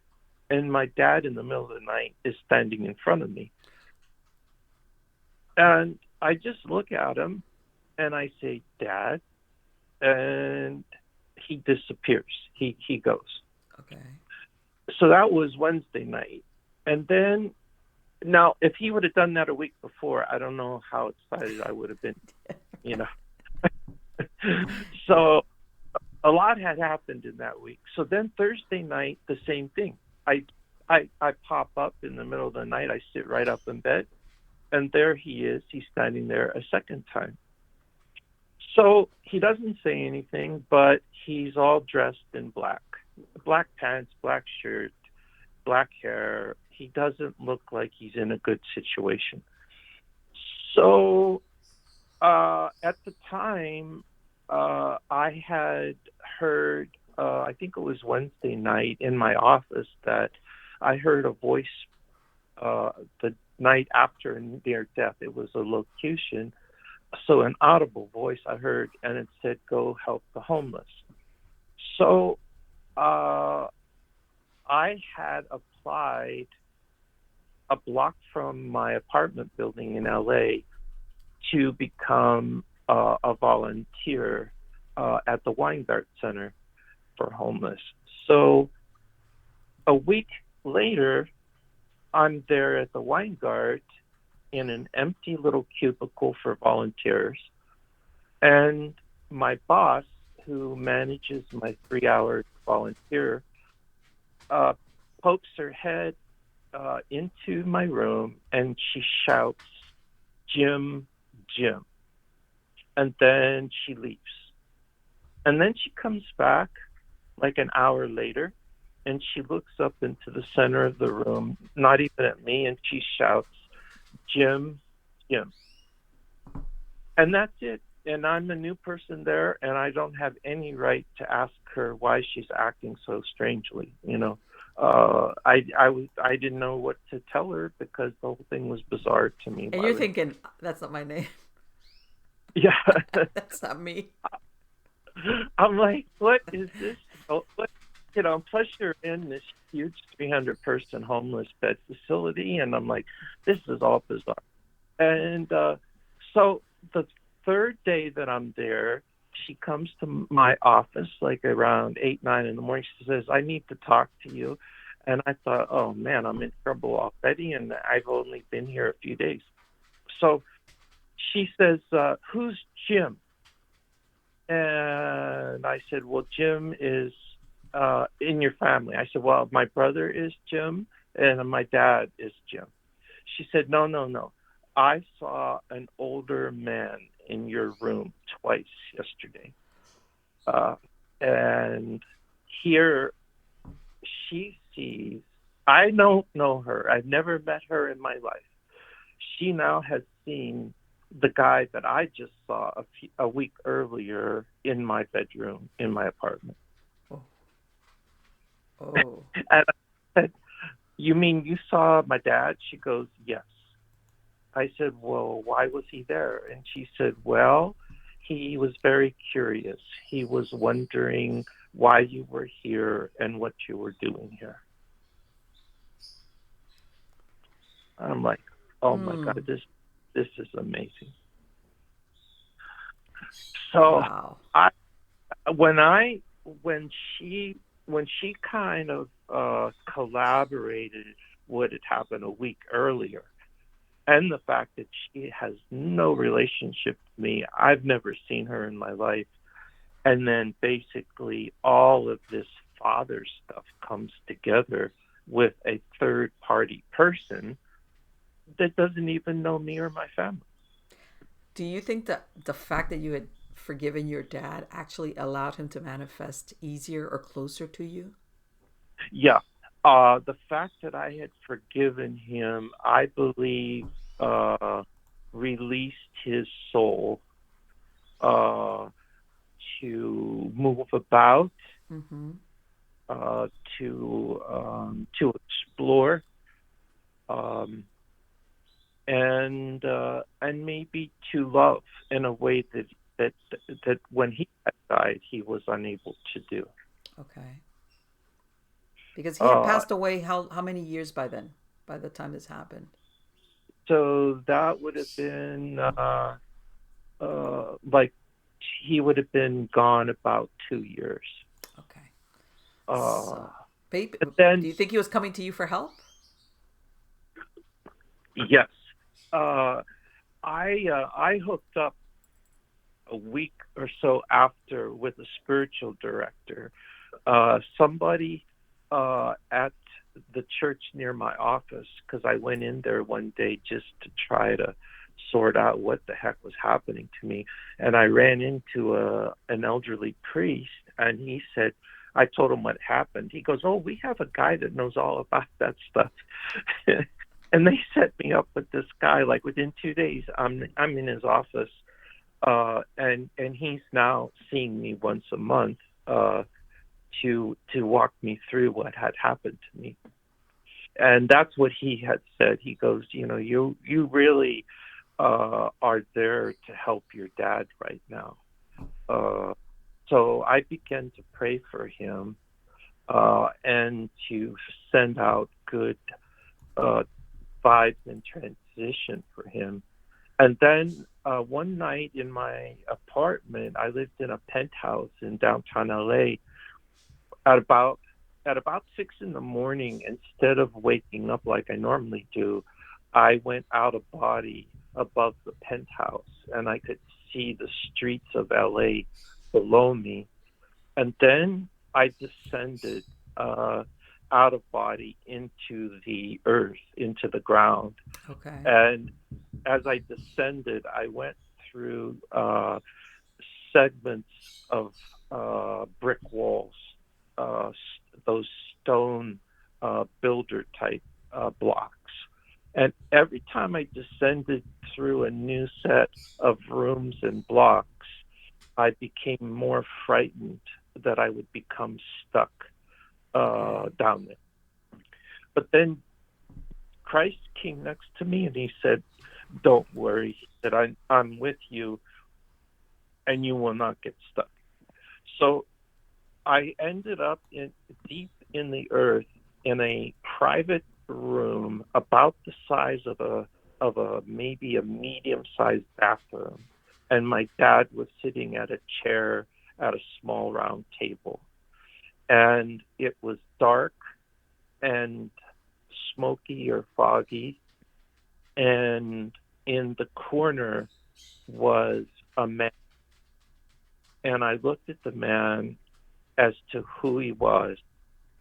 and my dad in the middle of the night is standing in front of me, and I just look at him and I say, "Dad," and he disappears. He goes. Okay. So that was Wednesday night, and then now if he would have done that a week before, I don't know how excited I would have been. You know. Yeah. So a lot had happened in that week. So then Thursday night, the same thing. I I pop up in the middle of the night. I sit right up in bed, and there he is. He's standing there a second time. So he doesn't say anything, but he's all dressed in black. black pants, black shirt, black hair. He doesn't look like he's in a good situation. So at the time, I had heard, I think it was Wednesday night in my office, that I heard a voice the night after near death. It was a locution, so an audible voice I heard, and it said, "Go help the homeless." So uh, I had applied a block from my apartment building in LA to become a volunteer at the Weingart Center for homeless. So a week later, I'm there at the Weingart in an empty little cubicle for volunteers. And my boss, who manages my 3 hour volunteer, uh, pokes her head into my room and she shouts, "Jim, Jim." And then she leaves. And then she comes back like an hour later and she looks up into the center of the room, not even at me, and she shouts, "Jim, Jim." And that's it. And I'm a new person there, and I don't have any right to ask her why she's acting so strangely. I didn't know what to tell her because the whole thing was bizarre to me, And you're Marlene. thinking, that's not my name. Yeah, That's not me. I'm like, what is this? Plus you're in this huge 300-person homeless bed facility, and I'm like, this is all bizarre. And so the third day that I'm there, she comes to my office like around 8, 9 in the morning. She says, "I need to talk to you." And I thought, oh man, I'm in trouble already, and I've only been here a few days. So she says, "Who's Jim?" And I said, "Well, Jim is in your family." I said, "Well, my brother is Jim, and my dad is Jim." She said, "No, no, no. I saw an older man in your room twice yesterday." Uh, and here she sees, I don't know her. I've never met her in my life. She now has seen the guy that I just saw a week earlier in my bedroom in my apartment. Oh. Oh. And I said, "You mean you saw my dad?" She goes, "Yes." I said, "Well, why was he there?" And she said, "Well, he was very curious. He was wondering why you were here and what you were doing here." I'm like, "Oh my God, Mm. this is amazing." So Wow. I when I when she kind of collaborated what had happened a week earlier, and the fact that she has no relationship to me, I've never seen her in my life, and then basically all of this father stuff comes together with a third party person that doesn't even know me or my family. Do you think that the fact that you had forgiven your dad actually allowed him to manifest easier or closer to you? Yeah. The fact that I had forgiven him, I believe, uh, released his soul uh, to move about, Mm-hmm. uh, to explore, um, and maybe to love in a way that that when he had died, he was unable to do. Okay. Because he had Uh, passed away how many years by then, by the time this happened? so that would have been like he would have been gone about 2 years. Okay. Uh, So, baby, but do then, you think he was coming to you for help? yes, uh, I hooked up a week or so after with a spiritual director. Somebody at the church near my office, because I went in there one day just to try to sort out what the heck was happening to me, and I ran into an elderly priest, and he said, I told him what happened. He goes, "Oh, we have a guy that knows all about that stuff." And they set me up with this guy. Like within 2 days, I'm in his office, and he's now seeing me once a month to walk me through what had happened to me. And that's what he had said. He goes, you really are there to help your dad right now. Uh, so I began to pray for him and to send out good uh, vibes and transition for him. And then one night in my apartment, I lived in a penthouse in downtown LA. At about at about 6 in the morning, instead of waking up like I normally do, I went out of body above the penthouse, and I could see the streets of LA below me. And then I descended uh, out of body into the earth, into the ground. Okay. And as I descended, I went through segments of brick walls, those stone builder type blocks. And every time I descended through a new set of rooms and blocks, I became more frightened that I would become stuck Okay. down there. But then Christ came next to me and he said, "Don't worry." He said, I'm with you and you will not get stuck. So I ended up deep in the earth in a private room about the size of a maybe a medium sized bathroom, and my dad was sitting at a chair at a small round table, and it was dark and smoky or foggy, and in the corner was a man, and I looked at the man as to who he was.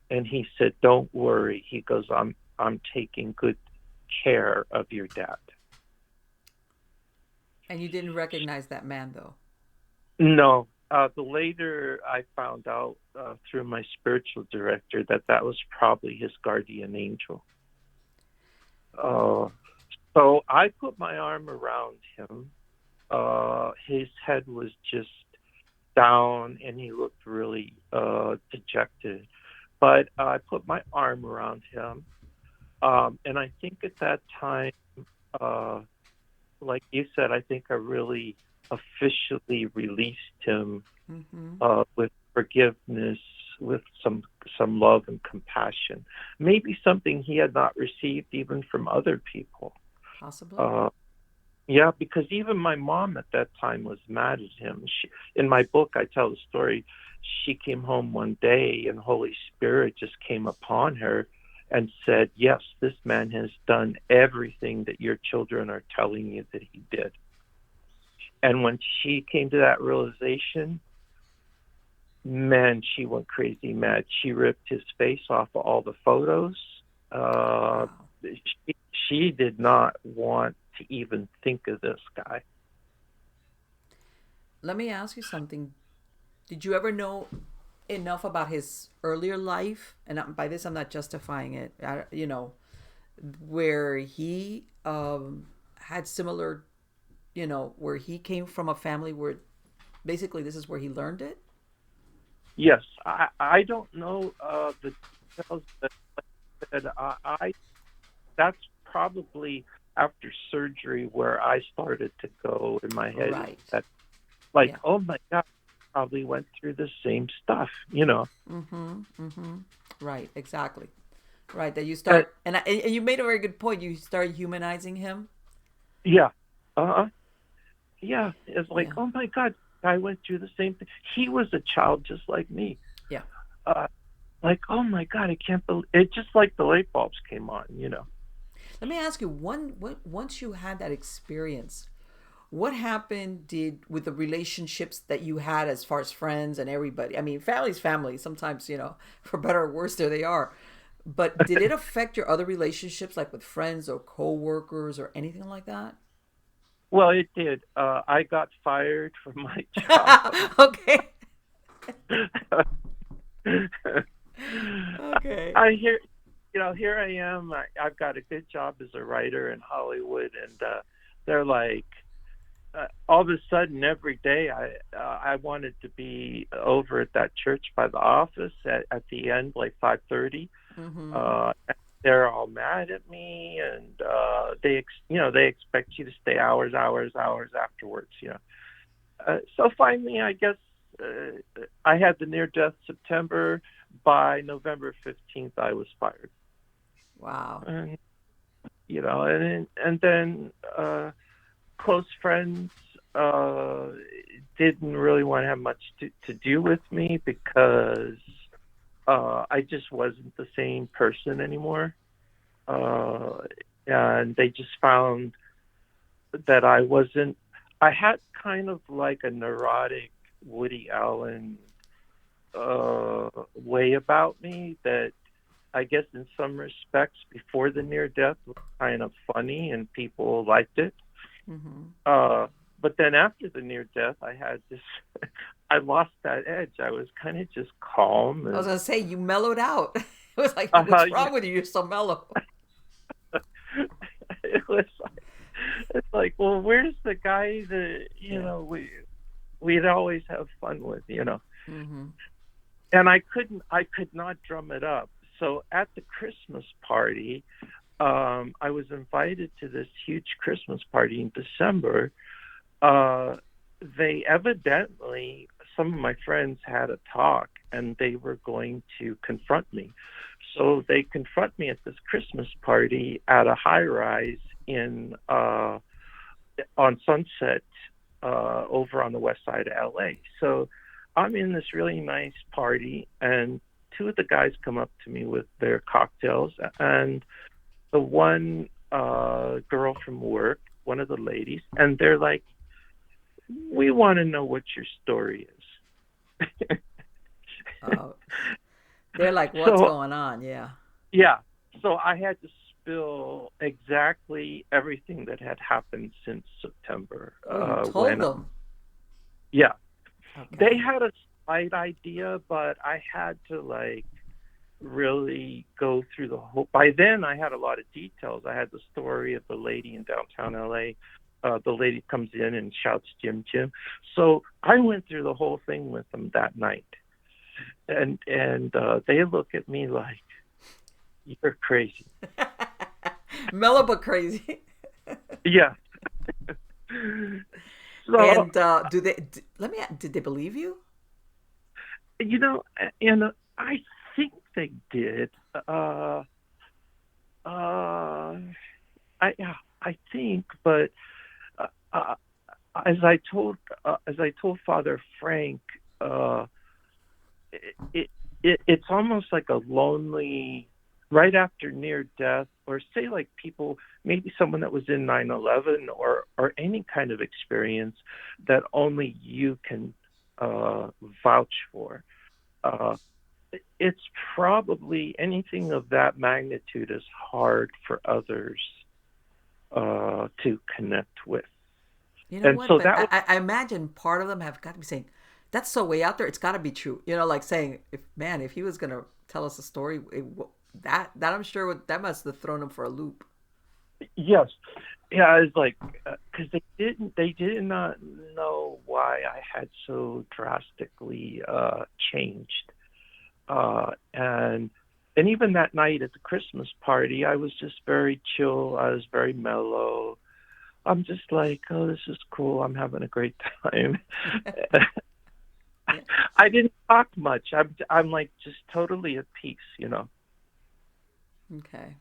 And he said, "Don't worry." He goes, I'm taking good care of your dad." And you didn't recognize that man, though. No, the later I found out through my spiritual director that that was probably his guardian angel. Uh, so I put my arm around him. His head was just down, and he looked really dejected. But I put my arm around him. And I think at that time, uh, like you said, I think I really officially released him Mm-hmm. with forgiveness, with some love and compassion. Maybe something he had not received even from other people. Possibly. Uh, yeah, because even my mom at that time was mad at him. In my book, I tell the story. She came home one day, and Holy Spirit just came upon her and said, "Yes, this man has done everything that your children are telling you that he did." And when she came to that realization, man, she went crazy mad. She ripped his face off of all the photos. Uh, Wow. she did not want to even think of this guy. Let me ask you something. Did you ever know enough about his earlier life? And by this, I'm not justifying it. Where he had similar, where he came from a family where basically this is where he learned it. Yes, I don't know the details, but said, that's probably after surgery where I started to go in my head. Right. That like, Yeah. oh my God, probably went through the same stuff. Mm-hmm. Mm-hmm. Right. Exactly. Right. That you And, start, and you made a very good point. You start humanizing him. yeah, uh, yeah. It's like, Yeah. oh my God, I went through the same thing. He was a child just like me. Yeah. Uh, like, oh my God, I can't believe it. Just like the light bulbs came on. Let me ask you once you had that experience, what happened did with the relationships that you had as far as friends and everybody? I mean, family's family. Sometimes, for better or worse, there they are. But did it affect your other relationships, like with friends or coworkers or anything like that? Well, it did. I got fired from my job. Okay. Okay. I hear, here I am. I've got a good job as a writer in Hollywood, and they're like, all of a sudden, every day, I wanted to be over at that church by the office at the end, like 5:30. Mm-hmm. Uh, they're all mad at me, and they expect you to stay hours, hours, hours afterwards. So finally, I guess I had the near death September. By November 15th, I was fired. Wow. And and then close friends uh, didn't really want to have much to do with me because I just wasn't the same person anymore. Uh, and they just found that I wasn't. I had kind of like a neurotic Woody Allen way about me that I guess in some respects before the near death was kind of funny and people liked it. Mm-hmm. Uh, but then after the near death, I had this, I lost that edge. I was kind of just calm I was and, gonna say you mellowed out. It was like, uh, what's wrong with you? You're so mellow. it was it's like, well, where's the guy that, Yeah. we'd always have fun with. Mm-hmm. And I could not drum it up. So at the Christmas party, I was invited to this huge Christmas party in December. They evidently, some of my friends had a talk and they were going to confront me. So they confront me at this Christmas party at a high rise in on Sunset over on the west side of LA. So I'm in this really nice party, and two of the guys come up to me with their cocktails, and the one girl from work, one of the ladies, and they're like, "We want to know what your story is." Uh, they're like, what's So going on? Yeah. yeah, so I had to spill exactly everything that had happened since September. Oh, you told When them. Yeah, they Okay. had a slight idea, but I had to like really go through the whole. By then, I had a lot of details. I had the story of the lady in downtown LA. The lady comes in and shouts "Jim, Jim." So I went through the whole thing with them that night, and they look at me like you're crazy. Mellow but crazy. Yeah. So And let me. Did they believe you? you know, and I think they did. Uh, yeah, I think, but uh, uh, as I told Father Frank, uh, it, it's almost like a lonely right after near death, or say like people, maybe someone that was in 9/11, or any kind of experience that only you can vouch for. Uh, it's probably anything of that magnitude is hard for others to connect with. You know And what? so But that was, I imagine part of them have got to be saying, "That's so way out there. It's got to be true." You know, like saying, "If man, if he was gonna tell us a story, that I'm sure that must have thrown him for a loop." yes. Yeah, it's like, because they did not know why I had so drastically changed. And even that night at the Christmas party, I was just very chill. I was very mellow. I'm just like, oh, this is cool. I'm having a great time. Yeah. I didn't talk much. I'm like just totally at peace. Okay.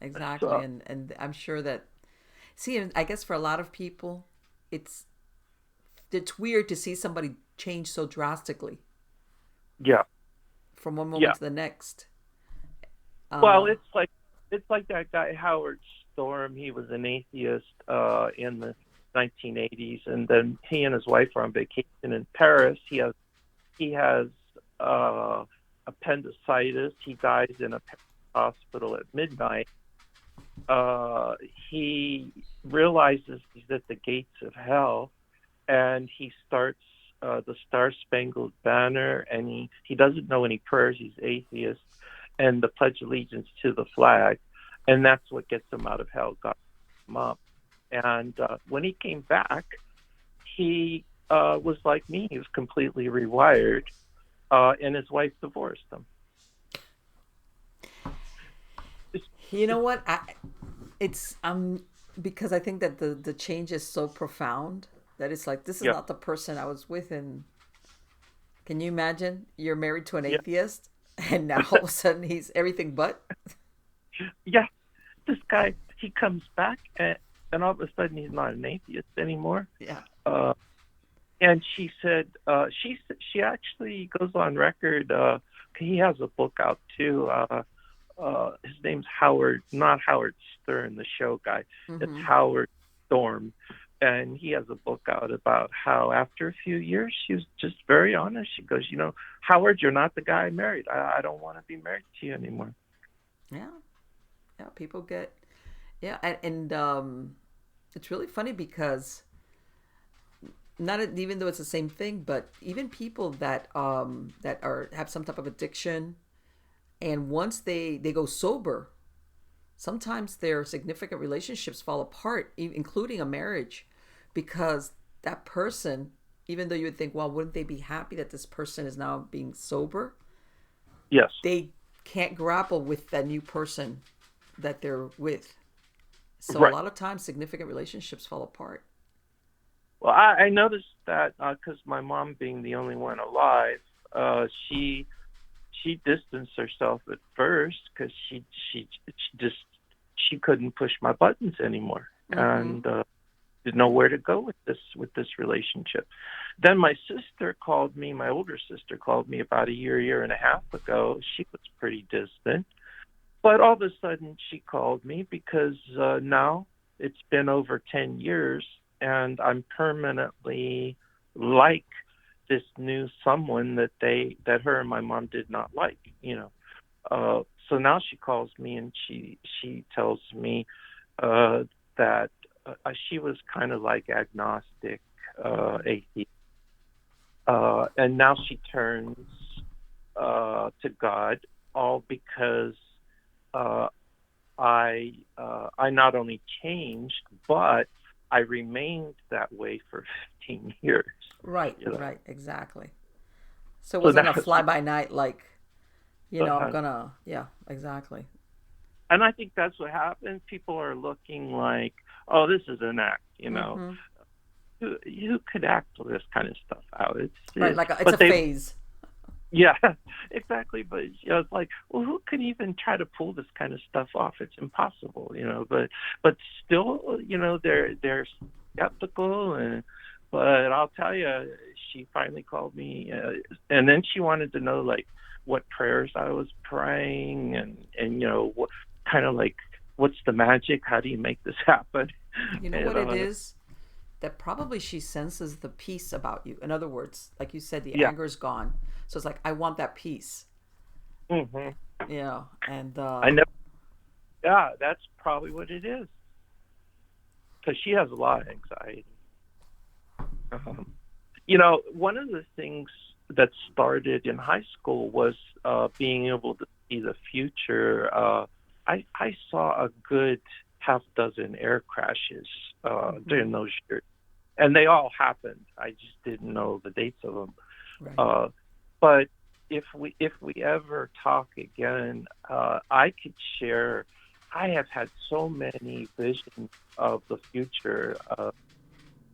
Exactly. So And I'm sure that see, I guess for a lot of people, it's it's weird to see somebody change so drastically yeah, from one yeah. moment to the next. Well, Uh, it's like that guy Howard Storm. He was an atheist in the 1980s, and then he and his wife are on vacation in Paris. He has uh, appendicitis. He dies in a hospital at midnight. Uh, he realizes he's at the gates of hell, and he starts the Star Spangled Banner, and he doesn't know any prayers. He's atheist, and the Pledge Allegiance to the flag, and that's what gets him out of hell. Got him up, and when he came back, he was like me. He was completely rewired, and his wife divorced him. You know what? It's because I think that the change is so profound that it's like this is Yeah, not the person I was with. And can you imagine you're married to an yeah, atheist, and now all of a sudden he's everything but. yeah. This guy, he comes back, and all of a sudden he's not an atheist anymore. Yeah. Uh, and she said she actually goes on record. He has a book out too. His name's Howard, not Howard Stern, the show guy. It's Mm-hmm. Howard Storm, and he has a book out about how after a few years she was just very honest. She goes, Howard, you're not the guy I married. I don't want to be married to you anymore. Yeah. Yeah. People get yeah, and it's really funny because not even though it's the same thing, but even people that are have some type of addiction, and once they go sober, sometimes their significant relationships fall apart, including a marriage, because that person, even though you would think, well, wouldn't they be happy that this person is now being sober? Yes. They can't grapple with that new person that they're with. So a Right. lot of times, significant relationships fall apart. Well, I noticed that because my mom, being the only one alive, she distanced herself at first because she couldn't push my buttons anymore, Mm-hmm. and didn't know where to go with this relationship. Then my sister called me. My older sister called me about a year and a half ago. She was pretty distant, but all of a sudden she called me because now it's been over 10 years, and I'm permanently like this new someone that her and my mom did not like. So now she calls me and she tells me that she was kind of like agnostic, atheist, and now she turns to God, all because uh, I not only changed, but I remained that way for 15 years. Right, You know, right, exactly. So it so wasn't now a fly by night like, I'm uh, gonna, yeah, exactly. and I think that's what happens. People are looking like, oh, this is an act. Mm-hmm. Who could act this kind of stuff out? Right, like it's a But they, phase. yeah, exactly. But it's like, well, who could even try to pull this kind of stuff off? It's impossible. But still, they're skeptical, but I'll tell you, she finally called me, and then she wanted to know like what prayers I was praying, and what kind of like what's the magic? How do you make this happen? You know And what it is? That probably she senses the peace about you. In other words, like you said, the yeah, anger is gone. So it's like, I want that peace. hmm And I know. Yeah, that's probably what it is because she has a lot of anxiety. Um, one of the things that started in high school was being able to see the future. I saw a good half dozen air crashes mm-hmm. during those years, and they all happened. I just didn't know the dates of them. Right. Uh, but if we ever talk again, I could share. I have had so many visions of the future,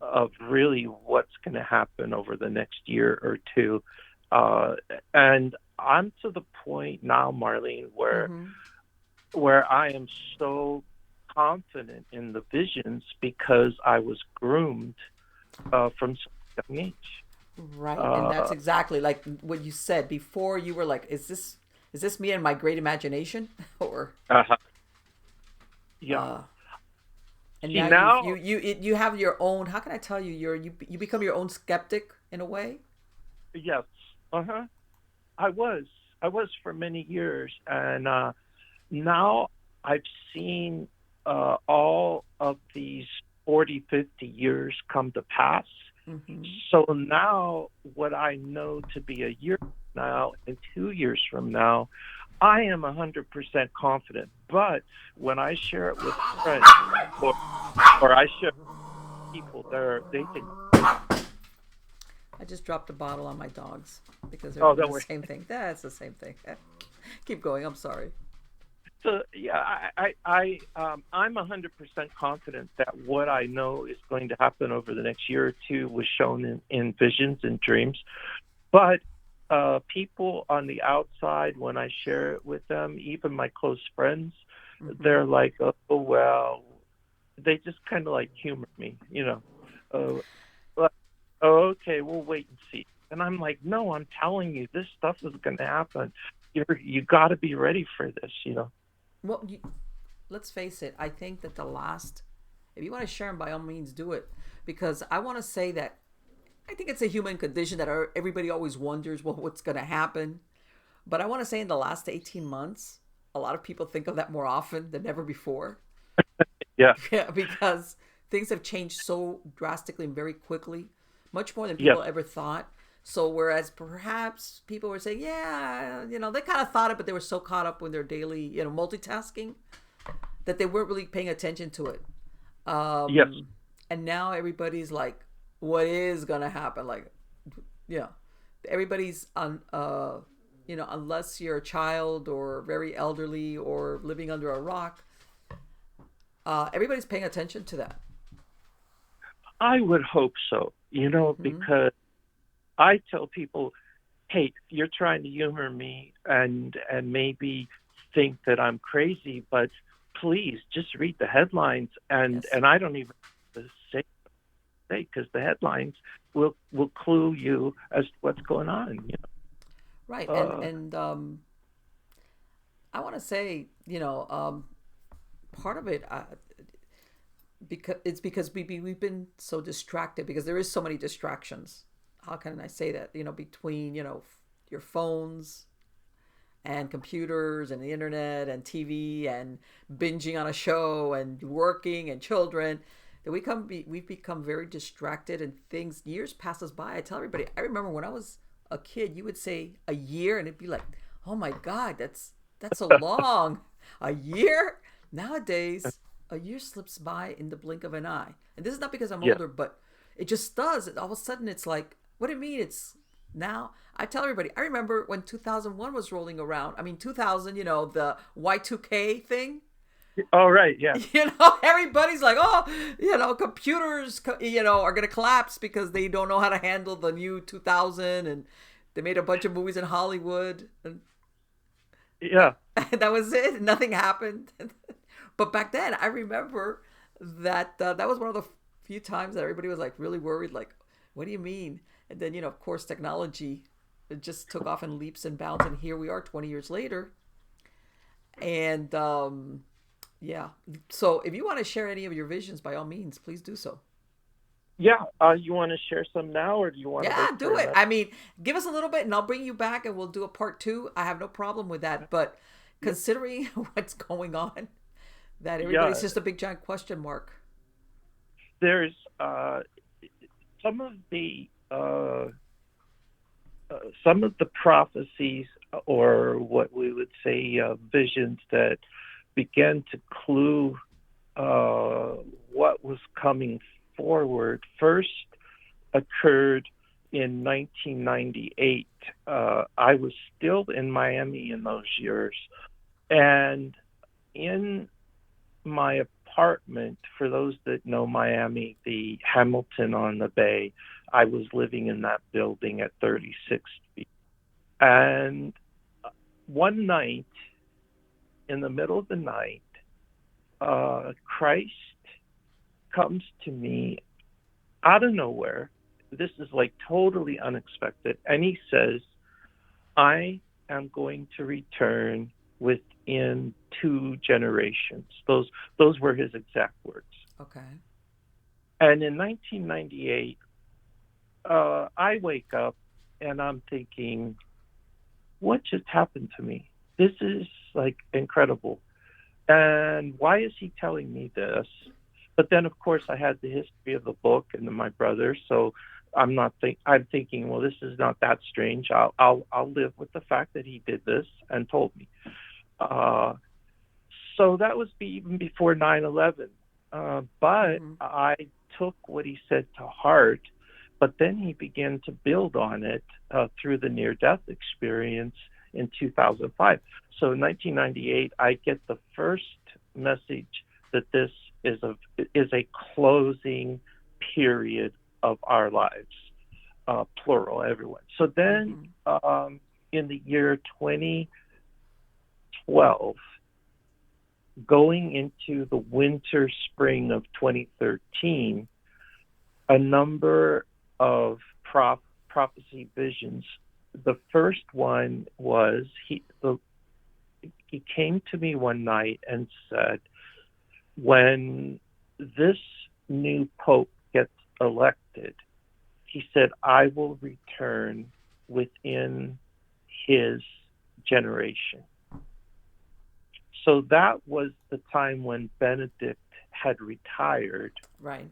of really what's going to happen over the next year or two. Uh, and I'm to the point now, Marlene, Mm-hmm. where I am so confident in the visions because I was groomed from such a young age. Right. And that's Uh, exactly like what you said before. You were like, is this me and my great imagination? Or uh, yeah. uh and See now now, you have your own, how can I tell you, you become your own skeptic in a way. yes, uh huh. I was, I was for many years, and now I've seen all of these 40, 50 years come to pass, Mm-hmm. So now, what I know to be a year from now and 2 years from now, I am 100% confident. But when I share it with friends, or I share with people, they think, I just dropped a bottle on my dogs because they're oh, doing don't the worry. same thing. That's the same thing. Keep going. I'm sorry. So yeah, I'm 100% confident that what I know is going to happen over the next year or two was shown in visions and dreams. But people on the outside, when I share it with them, even my close friends, Mm-hmm. they're like, oh well, they just kind of like humor me, uh, like, oh, okay, we'll wait and see. And I'm like, no, I'm telling you, this stuff is going to happen. You got to be ready for this. Well, let's face it. I think that the last, if you want to share them, by all means, do it. Because I want to say that I think it's a human condition that everybody always wonders, well, what's going to happen. But I want to say in the last 18 months, a lot of people think of that more often than ever before. Yeah. Yeah, because things have changed so drastically and very quickly, much more than Yes. people ever thought. So whereas perhaps people were saying, yeah, they kind of thought it, but they were so caught up with their daily, multitasking that they weren't really paying attention to it. Yes. Um, and now everybody's like, what is gonna happen? Like, yeah, everybody's on, unless you're a child or very elderly or living under a rock, everybody's paying attention to that. I would hope so, Mm-hmm. because I tell people, hey, you're trying to humor me and maybe think that I'm crazy, but please just read the headlines, and Yes. and I don't even have to say because the headlines will clue you as to what's going on. Right. And Uh, and I want to say, part of it, because it's because we've been so distracted because there is so many distractions. How can I say that? Between your phones and computers and the internet and TV and binging on a show and working and children, that we've become very distracted, and things years pass us by. I tell everybody, I remember when I was a kid, you would say a year and it'd be like, oh my god, that's so long. A year? Nowadays, a year slips by in the blink of an eye. And this is not because I'm yeah. older, but it just does. All of a sudden it's like, what do you mean it's now? I tell everybody, I remember when 2001 was rolling around. I mean, 2000, the Y2K thing. All right. Yeah. Everybody's like, oh, computers, are going to collapse because they don't know how to handle the new 2000. And they made a bunch of movies in Hollywood. And Yeah. that was it. Nothing happened. But back then, I remember that that was one of the few times that everybody was like really worried, like, what do you mean? And then, of course, technology, it just took off in leaps and bounds. And here we are 20 years later. And yeah. So if you want to share any of your visions, by all means, please do so. Yeah. You want to share some now, or do you want to Yeah, wait for do it. another? I mean, give us a little bit and I'll bring you back and we'll do a part two. I have no problem with that. But Yeah. considering what's going on, that everybody's Yeah. just a big giant question mark. There's some of the some of the prophecies, or what we would say visions, that began to clue uh, what was coming forward first occurred in 1998. I was still in Miami in those years, and in my apartment, for those that know Miami, the Hamilton on the Bay, I was living in that building at 36th Street. And one night, in the middle of the night, Christ comes to me out of nowhere. This is like totally unexpected. And he says, I am going to return within 2 generations. Those were his exact words. Okay. And in 1998, I wake up and I'm thinking, what just happened to me? This is like incredible. And why is he telling me this? But then, of course, I had the history of the book and my brother. So I'm thinking, well, this is not that strange. I'll live with the fact that he did this and told me. So that was even before 9/11. But I took what he said to heart. But then he began to build on it through the near-death experience in 2005. So in 1998, I get the first message that this is a closing period of our lives, plural, everyone. So then in the year 2012, going into the winter, spring of 2013, a number of prophecy visions. The first one was he came to me one night and said, when this new pope gets elected, he said, I will return within his generation. So that was the time when Benedict had retired. Right.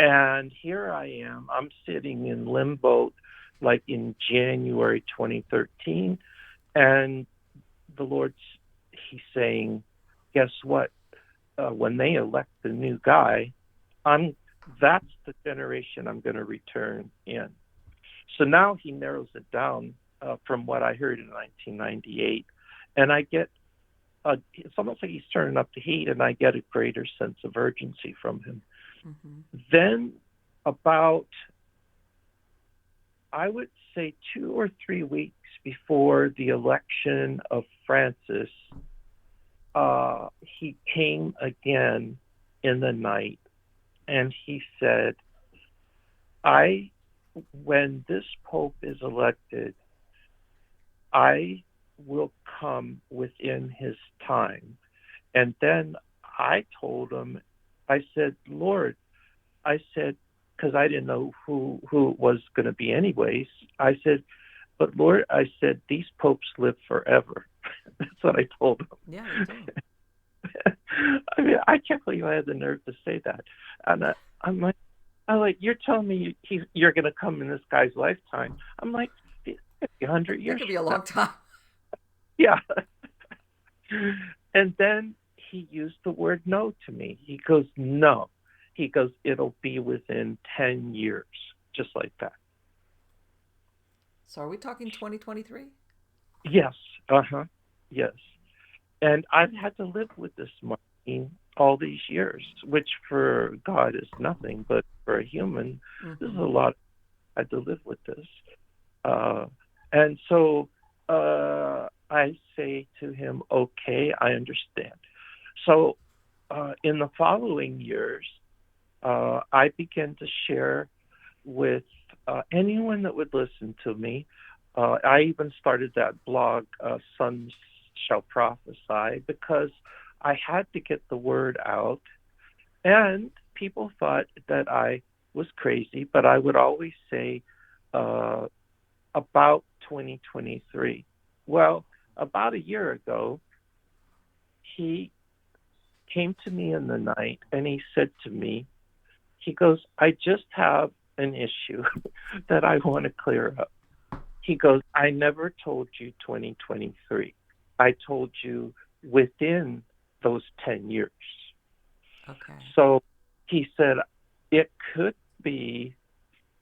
And here I am. I'm sitting in limbo, like in January 2013, and the Lord's, he's saying, guess what? When they elect the new guy, that's the generation I'm going to return in. So now he narrows it down from what I heard in 1998, and I get it's almost like he's turning up the heat, and I get a greater sense of urgency from him. Then about, I would say 2 or 3 weeks before the election of Francis, he came again in the night, and he said, when this Pope is elected, I will come within his time. And then I told him, I said, Lord, I said, because I didn't know who it was going to be anyways. I said, but Lord, I said, these popes live forever. That's what I told him. Yeah, you told him. I mean, I can't believe I had the nerve to say that. And I'm like, you're telling me you're going to come in this guy's lifetime. I'm like, it could be 100 years. It could be a long time. Yeah. And then he used the word no to me. He goes, no. He goes, it'll be within 10 years, just like that. So are we talking 2023? Yes. Yes. And I've had to live with this, Marlene, all these years, which for God is nothing, but for a human, this is a lot. I had to live with this. And so I say to him, okay, I understand. So in the following years, I began to share with anyone that would listen to me. I even started that blog, Sons Shall Prophesy, because I had to get the word out. And people thought that I was crazy, but I would always say about 2023. Well, about a year ago, he came to me in the night and he said to me, he goes, I just have an issue that I want to clear up. He goes, I never told you 2023. I told you within those 10 years. Okay. So he said, it could be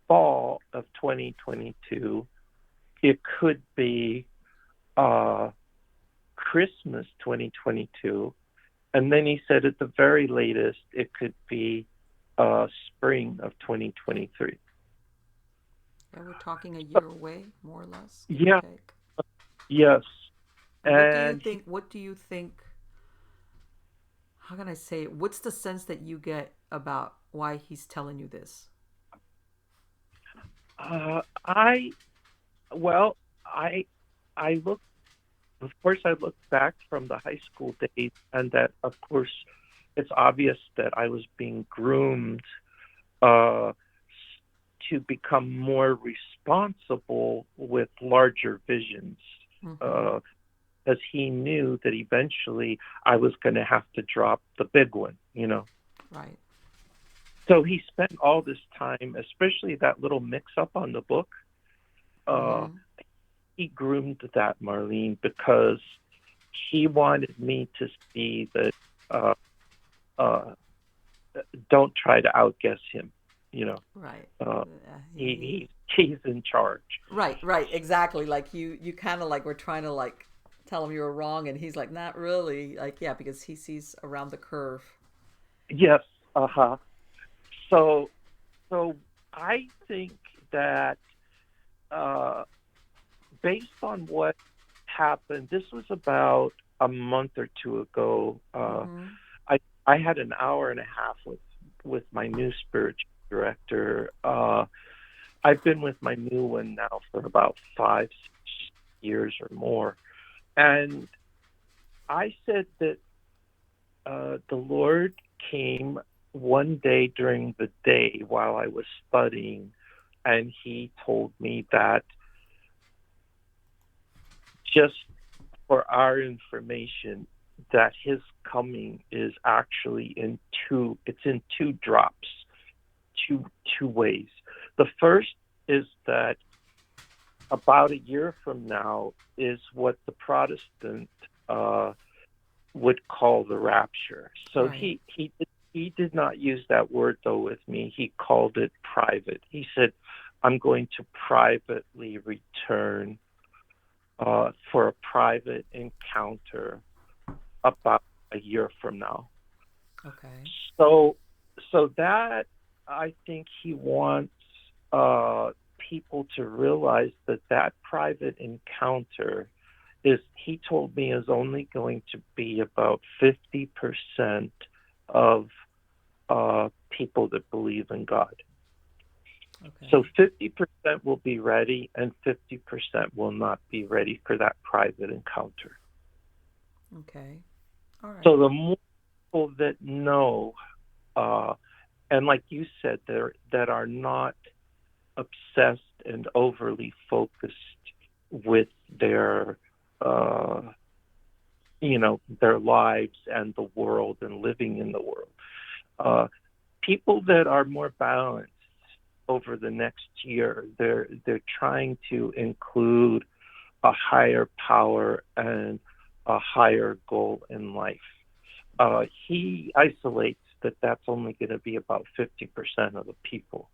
fall of 2022. It could be Christmas 2022. And then he said at the very latest, it could be spring of 2023. Yeah, we're talking a year away, more or less. Yeah. Yes. And what do you think? How can I say it? What's the sense that you get about why he's telling you this? I look, of course, I look back from the high school days, and that, of course, it's obvious that I was being groomed to become more responsible with larger visions, as he knew that eventually I was going to have to drop the big one, Right. So he spent all this time, especially that little mix up on the book. Uh, Mm-hmm. he groomed that, Marlene, because he wanted me to see that uh, uh, don't try to outguess him. You know, Right. uh, Yeah, he's in charge. right, right, exactly. Like you kind of like were trying to like tell him you were wrong, and he's like, not really. Like, yeah, because he sees around the curve. Yes, uh-huh. So so I think that uh, based on what happened, this was about a month or two ago. Mm-hmm. I had an hour and a half with my new spiritual director. I've been with my new one now for about 5 6 years or more, and I said that the Lord came one day during the day while I was studying, and He told me that just for our information, that His coming is actually it's in two drops, two ways. The first is that about a year from now is what the Protestant uh, would call the rapture. So Right. he did not use that word though with me. He called it private. He said, "I'm going to privately return for a private encounter about a year from now." Okay. So that I think he wants people to realize that private encounter is, he told me, is only going to be about 50% of people that believe in God. So Okay. 50% will be ready and 50% will not be ready for that private encounter. Okay. All So right. the more people that know, uh, and like you said, there that are not obsessed and overly focused with their uh, their lives and the world and living in the world. Uh, People that are more balanced over the next year, they're trying to include a higher power and a higher goal in life. He isolates that that's only going to be about 50% of the people.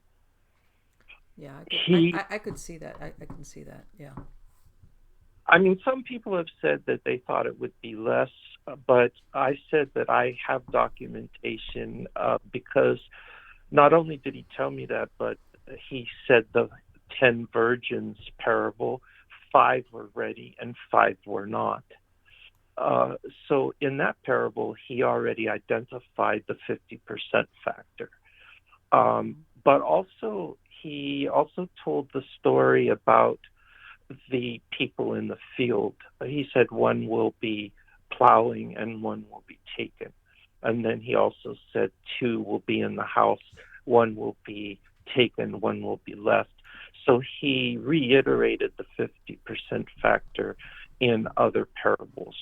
Yeah, He I could see that. I can see that. Yeah. I mean, some people have said that they thought it would be less, but I said that I have documentation because not only did he tell me that, but he said the 10 virgins parable, five were ready and five were not. Uh, so in that parable, he already identified the 50% factor. Mm-hmm. But also, he also told the story about the people in the field. He said one will be plowing and one will be taken. And then he also said two will be in the house, one will be taken, one will be left. So he reiterated the 50% factor in other parables.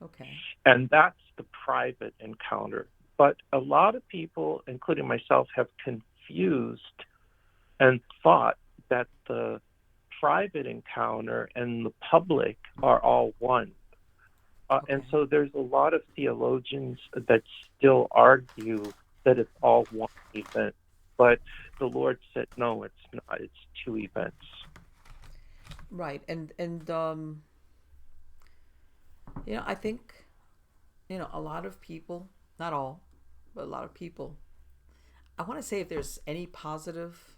Okay. And that's the private encounter. But a lot of people, including myself, have confused and thought that the private encounter and the public are all one. And Okay. so there's a lot of theologians that still argue that it's all one event. But the Lord said, no, it's not. It's two events. Right. And I think a lot of people, not all, but a lot of people. I want to say if there's any positive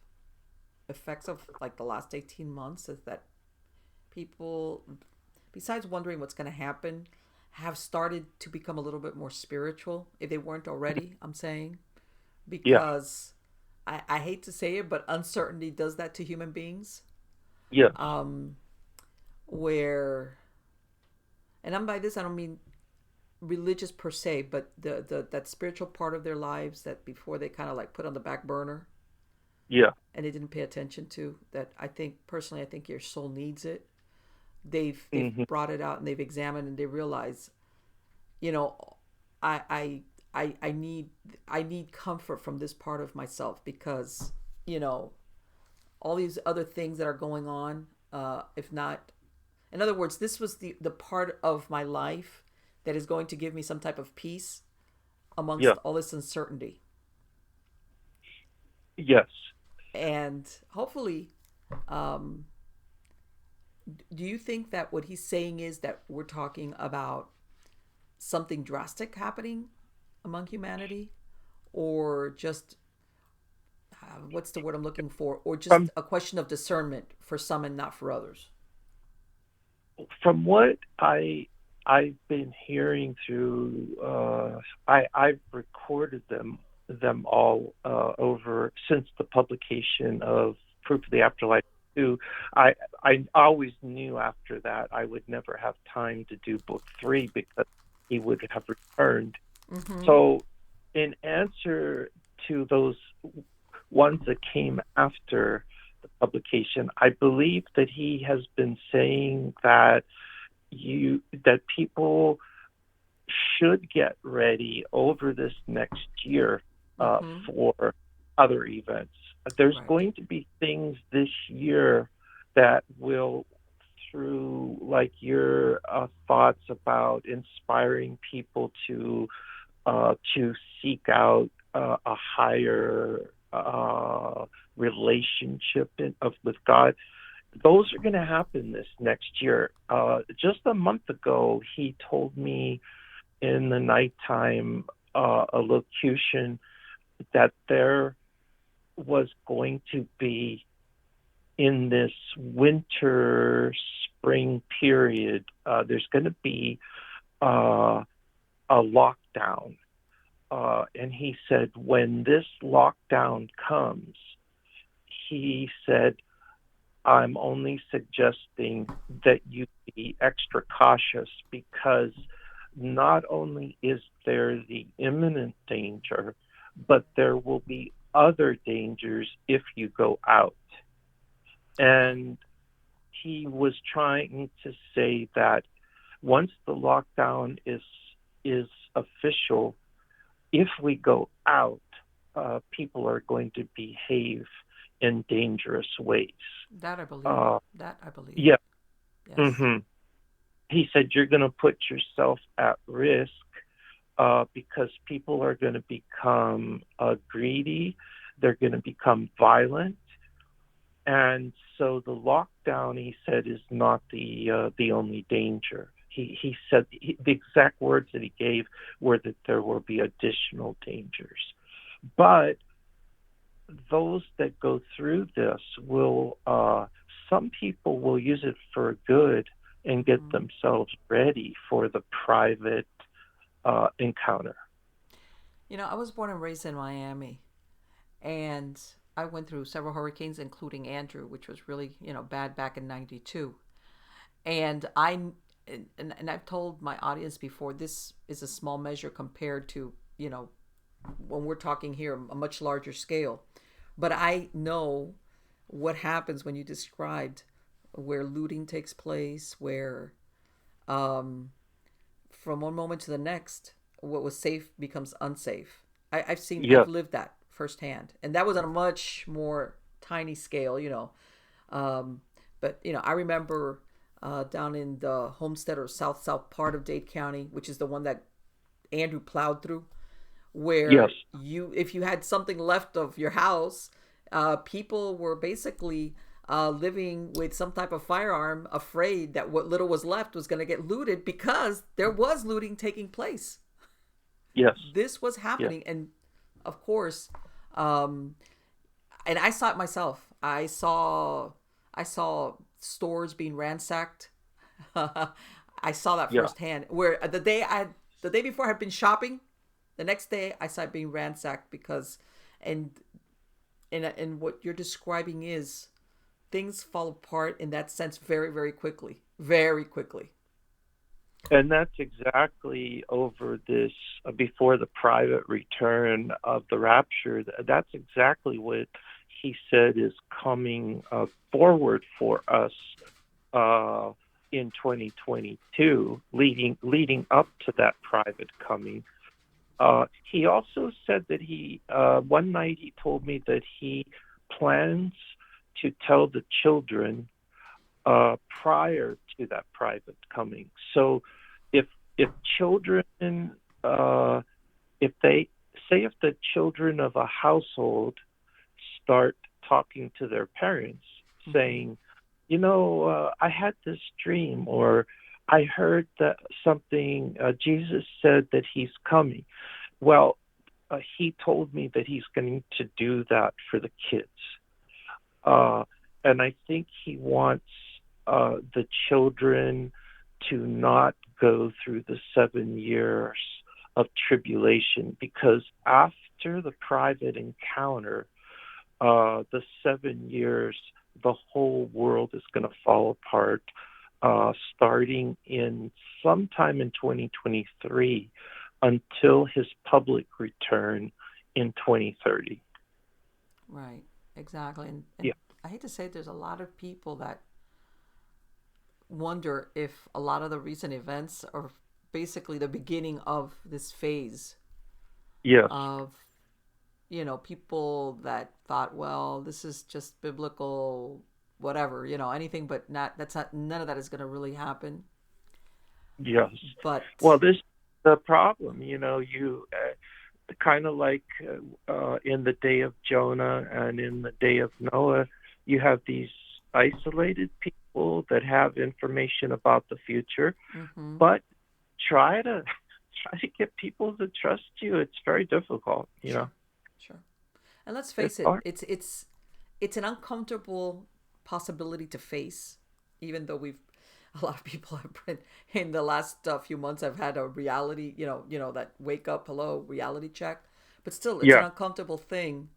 effects of like the last 18 months is that people, besides wondering what's going to happen, have started to become a little bit more spiritual if they weren't already, I'm saying, Yeah. because I hate to say it, but uncertainty does that to human beings. Yes. um where, and I'm by this I don't mean religious per se, but the that spiritual part of their lives that before they kind of like put on the back burner Yeah. and they didn't pay attention to, that I think personally, I think your soul needs it. They've Hmm. brought it out and they've examined and they realize, you know, I I need comfort from this part of myself because you know all these other things that are going on. If not, in other words, this was the part of my life that is going to give me some type of peace Yeah. amongst all this uncertainty. Yes. And hopefully, um, do you think that what he's saying is that we're talking about something drastic happening among humanity, or just what's the word I'm looking for, or just From a question of discernment for some and not for others? from what I've been hearing through, I've recorded them all over since the publication of Proof of the Afterlife 2. I always knew after that I would never have time to do book 3 because he would have returned. Mm-hmm. So, in answer to those ones that came after the publication, I believe that he has been saying that people should get ready over this next year Mm-hmm. for other events. There's Right. going to be things this year that will, through like your thoughts about inspiring people to seek out a higher relationship with God. Those are going to happen this next year. Just a month ago, he told me in the nighttime allocution that there was going to be in this winter spring period, there's going to be uh, a lockdown. And he said, when this lockdown comes, he said, I'm only suggesting that you be extra cautious because not only is there the imminent danger, but there will be other dangers if you go out. Okay. And he was trying to say that once the lockdown is official, if we go out, people are going to behave in dangerous ways. That I believe. Uh, That I believe. yeah. Yes. hmm He said you're going to put yourself at risk because people are going to become greedy. They're going to become violent. And so the lockdown, he said, is not the only danger. He said the exact words that he gave were that there will be additional dangers. But those that go through this will, some people will use it for good and get Mm-hmm. themselves ready for the private encounter. I was born and raised in Miami, and I went through several hurricanes, including Andrew, which was really, bad back in '92. And and I've told my audience before, this is a small measure compared to, when we're talking here, a much larger scale. But I know what happens when you described where looting takes place, where um, from one moment to the next, what was safe becomes unsafe. I've Yes, lived that firsthand, and that was on a much more tiny scale. Um, but I remember down in the Homestead or South part of Dade County, which is the one that Andrew plowed through, yes, where if you had something left of your house, people were basically living with some type of firearm, afraid that what little was left was going to get looted because there was looting taking place. yes, This was yes, happening, and of course, um, and I saw it myself. I saw stores being ransacked. I saw that yeah. firsthand. Where the day before I had been shopping, the next day I saw it being ransacked because, and and what you're describing is things fall apart in that sense very very quickly, very quickly. And that's exactly over this before the private return of the rapture. That's exactly what he said is coming forward for us uh, in 2022, leading up to that private coming. he also said that one night he told me that he plans to tell the children prior to that private coming. So if children, uh, if they say if the children of a household start talking to their parents, saying, I had this dream, or I heard that something, Jesus said that he's coming. Well, he told me that he's going to do that for the kids. And I think he wants the children to not go through the 7 years of tribulation, because after the private encounter, the 7 years, the whole world is going to fall apart, starting in sometime in 2023 until his public return in 2030. Right, exactly. And Yeah. I hate to say it, there's a lot of people that wonder if a lot of the recent events are basically the beginning of this phase Yes. of, people that thought, well, this is just biblical, whatever, anything, but none of that is going to really happen. Yes. But Well, this is the problem. You kind of like in the day of Jonah and in the day of Noah, you have these isolated people that have information about the future, but try to get people to trust you. It's very difficult, Sure. And let's face it, it's an uncomfortable possibility to face, even though a lot of people have been in the last few months. I've had a reality, that wake up, hello, reality check. But still, it's an uncomfortable thing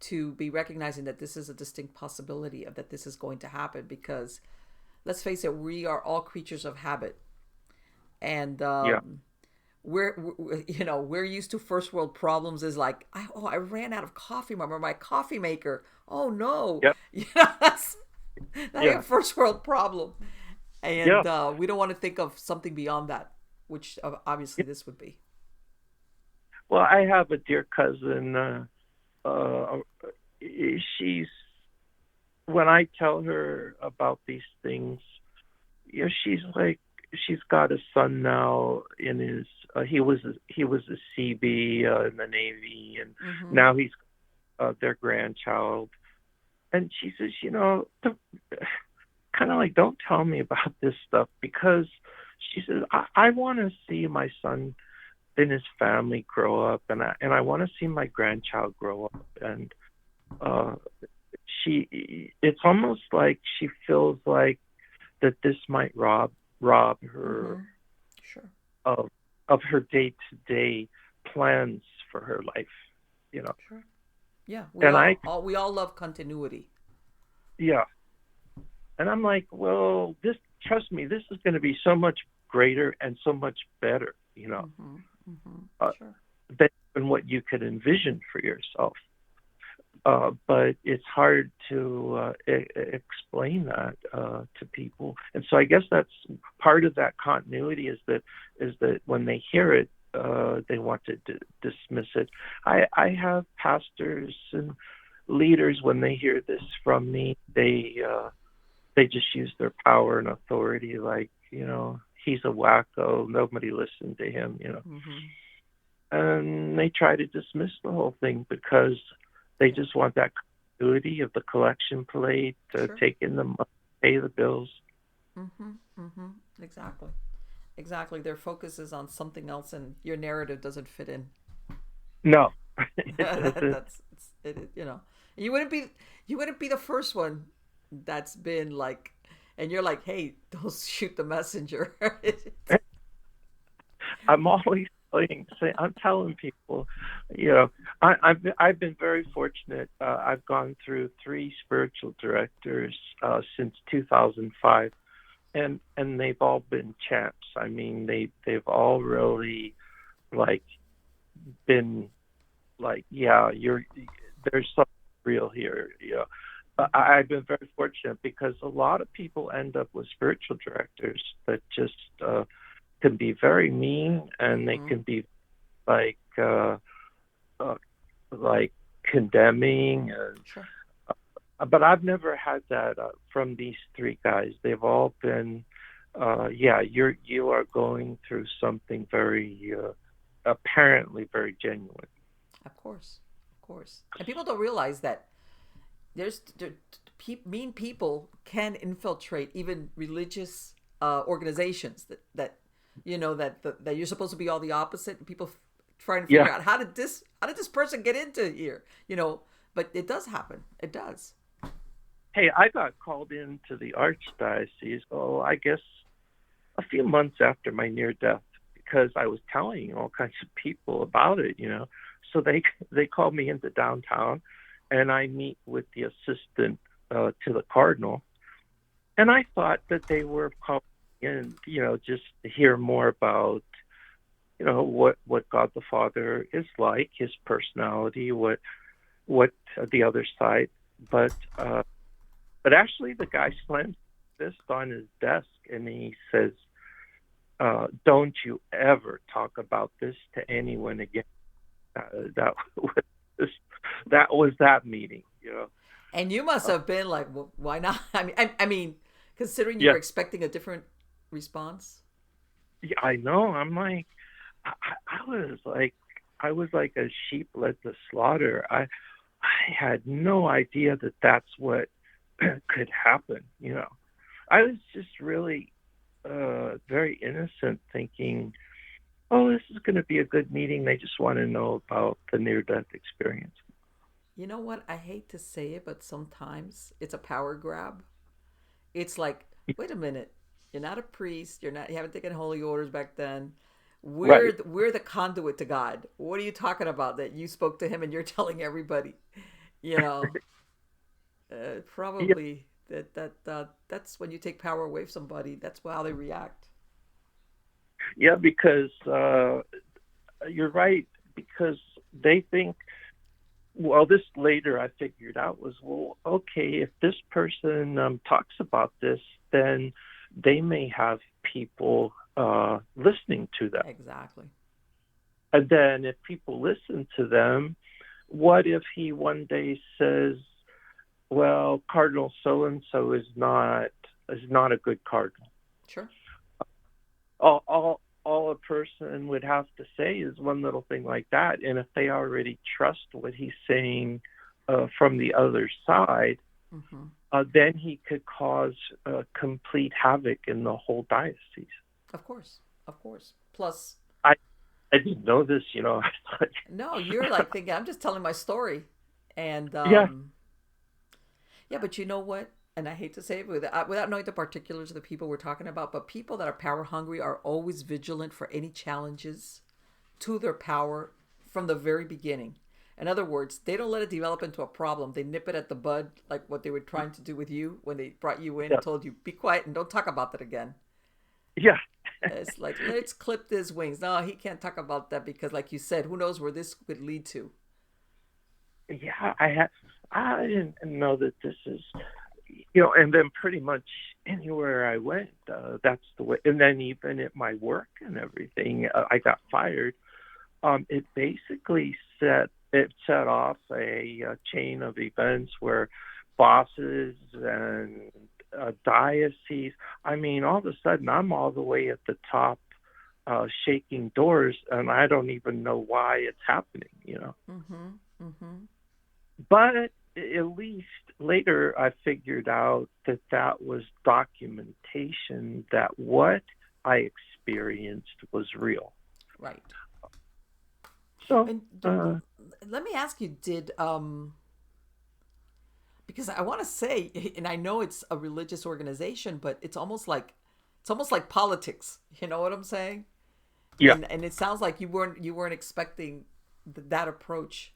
to be recognizing that this is a distinct possibility of that this is going to happen, because let's face it, we are all creatures of habit, and we're used to first world problems. Is like, I ran out of coffee. Remember my coffee maker? Oh no, that's a first world problem, and we don't want to think of something beyond that, which obviously this would be. Well, I have a dear cousin. She's When I tell her about these things, she's like, she's got a son now in his. He was a CB in the Navy, and now he's their grandchild. And she says, kind of like, don't tell me about this stuff, because she says, I want to see my son and his family grow up, and I want to see my grandchild grow up. And it's almost like she feels like that this might rob her of her day-to-day plans for her life, Sure. Yeah, we all love continuity. Yeah. And I'm like, well, trust me, this is going to be so much greater and so much better, Sure. than what you could envision for yourself. But it's hard to explain that to people. And so I guess that's part of that continuity, is that when they hear it, they want to dismiss it. I have pastors and leaders, when they hear this from me, they just use their power and authority, like, he's a wacko, nobody listened to him, and they try to dismiss the whole thing because they just want that continuity of the collection plate, take in the money, pay the bills. Exactly. Their focus is on something else, and your narrative doesn't fit in. No. That's it. You wouldn't be the first one that's been like, and you're like, hey, don't shoot the messenger. I'm always I'm telling people, I've been very fortunate. I've gone through 3 spiritual directors since 2005, and they've all been champs. I mean, they've all really been like, there's something real here. I've been very fortunate, because a lot of people end up with spiritual directors that just can be very mean, and they can be like uh, like condemning, and Sure. but I've never had that from these three guys. They've all been, yeah, you are going through something very apparently very genuine. Of course. Of course. And people don't realize that mean people can infiltrate even religious organizations that you're supposed to be all the opposite. People trying to Yeah. figure out how did this person get into here, but it does happen. It does. Hey, I got called into the archdiocese, oh, I guess a few months after my near death, because I was telling all kinds of people about it. So they called me into downtown, and I meet with the assistant to the cardinal, and I thought that they were calling in, just to hear more about, what God the Father is like, his personality, what the other side, but. But actually, the guy slams his fist on his desk and he says, "Don't you ever talk about this to anyone again." That was that meeting. And you must Uh, have been like, well, why not? I mean, considering you yeah, were expecting a different response. yeah, I know. I'm like, I, I was like a sheep led to slaughter. I had no idea that that's what could happen. I was just really very innocent, thinking, oh, this is going to be a good meeting. They just want to know about the near death experience. You know what? I hate to say it, but sometimes it's a power grab. It's like, wait a minute, you're not a priest. You haven't taken holy orders back then. We're Right. we're the conduit to God. What are you talking about? That you spoke to him and you're telling everybody? You know, Yeah, probably that's when you take power away from somebody. That's how they react. yeah, because you're right. Because they think, well, this later I figured out was, well, okay, if this person talks about this, then they may have people listening to them. Exactly. And then if people listen to them, what if he one day says, well, Cardinal so and so is not a good cardinal. Sure. All a person would have to say is one little thing like that, and if they already trust what he's saying from the other side, Mm-hmm. then he could cause complete havoc in the whole diocese. Of course. Of course. Plus, I I didn't know this. no, you're like thinking I'm just telling my story, and Yeah, yeah, but you know what? And I hate to say it without knowing the particulars of the people we're talking about, but people that are power hungry are always vigilant for any challenges to their power from the very beginning. In other words, they don't let it develop into a problem. They nip it at the bud, like what they were trying to do with you when they brought you in yeah, and told you, be quiet and don't talk about that again. yeah, It's like, let's clip his wings. No, he can't talk about that because, like you said, who knows where this could lead to. yeah. I didn't know that this is, and then pretty much anywhere I went, that's the way. And then even at my work and everything, I got fired. It basically set off a chain of events where bosses and dioceses. I mean, all of a sudden, I'm all the way at the top, shaking doors, and I don't even know why it's happening. Mm-hmm. Mm-hmm. But at least later, I figured out that that was documentation that what I experienced was real. Right. So, And let me ask you, did because I want to say, and I know it's a religious organization, but it's almost like politics. You know what I'm saying? yeah, And it sounds like you weren't expecting that approach.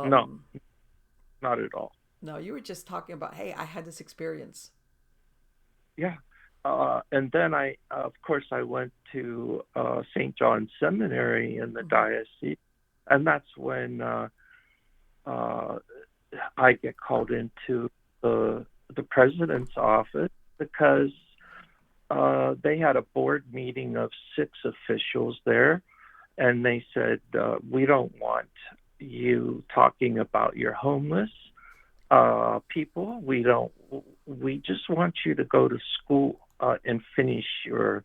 no, Um, not at all. no, you were just talking about, hey, I had this experience. Yeah. And then of course, I went to St. John's Seminary in the Mm-hmm. diocese, and that's when uh, I get called into the president's office because they had a board meeting of 6 officials there, and they said, we don't want you talking about your homeless people. We just want you to go to school and finish your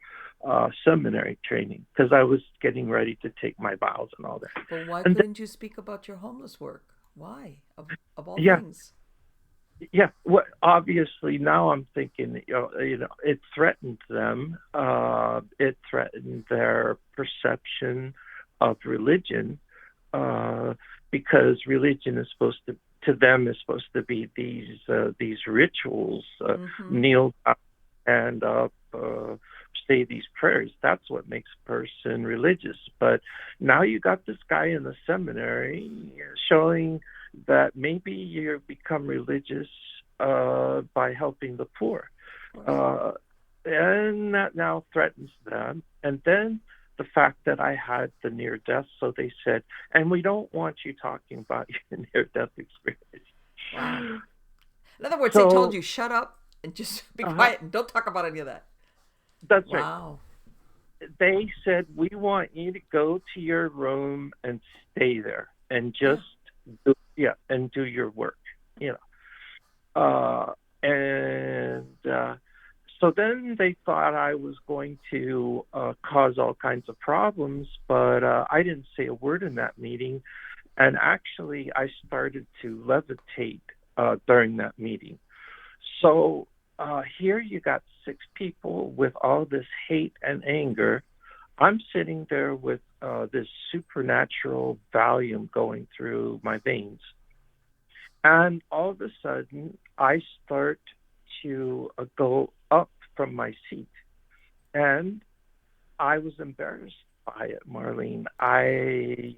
seminary training, because I was getting ready to take my vows and all that. But why And couldn't you speak about your homeless work? Why? Of all yeah, things. yeah. Well, obviously now I'm thinking, it threatened them. It threatened their perception of religion, because religion is to them is supposed to be these rituals, Mm-hmm. kneel down, stand up, say these prayers. That's what makes a person religious. But now you got this guy in the seminary showing that maybe you become religious by helping the poor, Of course. uh, and that now threatens them. And then the fact that I had the near death, so they said, and we don't want you talking about your near death Wow. experience. In other words, they told So you shut up and just be uh, quiet and don't talk about any of that. that's right. Wow. They said, we want you to go to your room and stay there and Yeah. just do your work, you know. And so then they thought I was going to cause all kinds of problems, but I didn't say a word in that meeting. And actually, I started to levitate during that meeting. So here you got 6 people with all this hate and anger. I'm sitting there with this supernatural volume going through my veins. And all of a sudden, I start to go up from my seat. And I was embarrassed by it, Marlene. I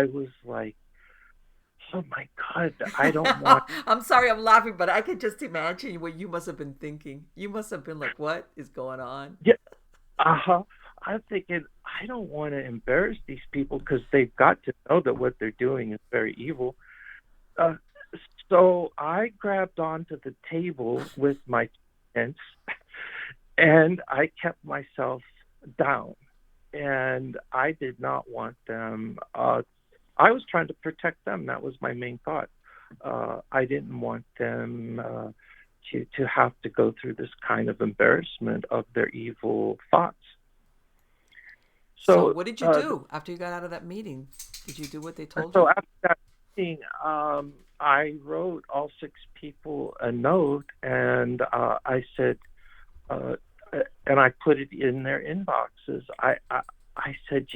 was like, oh my God, I don't want. I'm sorry I'm laughing, but I can just imagine what you must have been thinking. You must have been like, what is going on? Yeah, uh-huh. I'm thinking, I don't want to embarrass these people, because they've got to know that what they're doing is very evil. Uh, so I grabbed onto the table with my hands, and I kept myself down. And I did not want them. I was trying to protect them. That was my main thought. I didn't want them to have to go through this kind of embarrassment of their evil thoughts. So So, what did you do after you got out of that meeting? Did you do what they told so you? after that meeting, I wrote all 6 people a note, and I said, uh, and I put it in their inboxes. I said,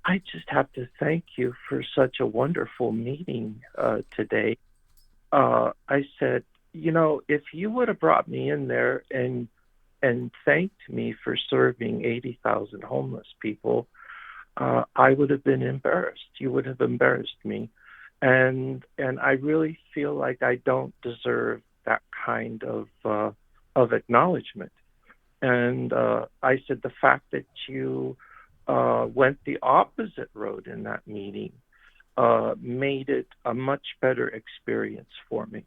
I just have to thank you for such a wonderful meeting today. I said, if you would have brought me in there and thanked me for serving 80,000 homeless people, I would have been embarrassed. You would have embarrassed me, and I really feel like I don't deserve that kind of acknowledgement. And I said, the fact that you went the opposite road in that meeting made it a much better experience for me.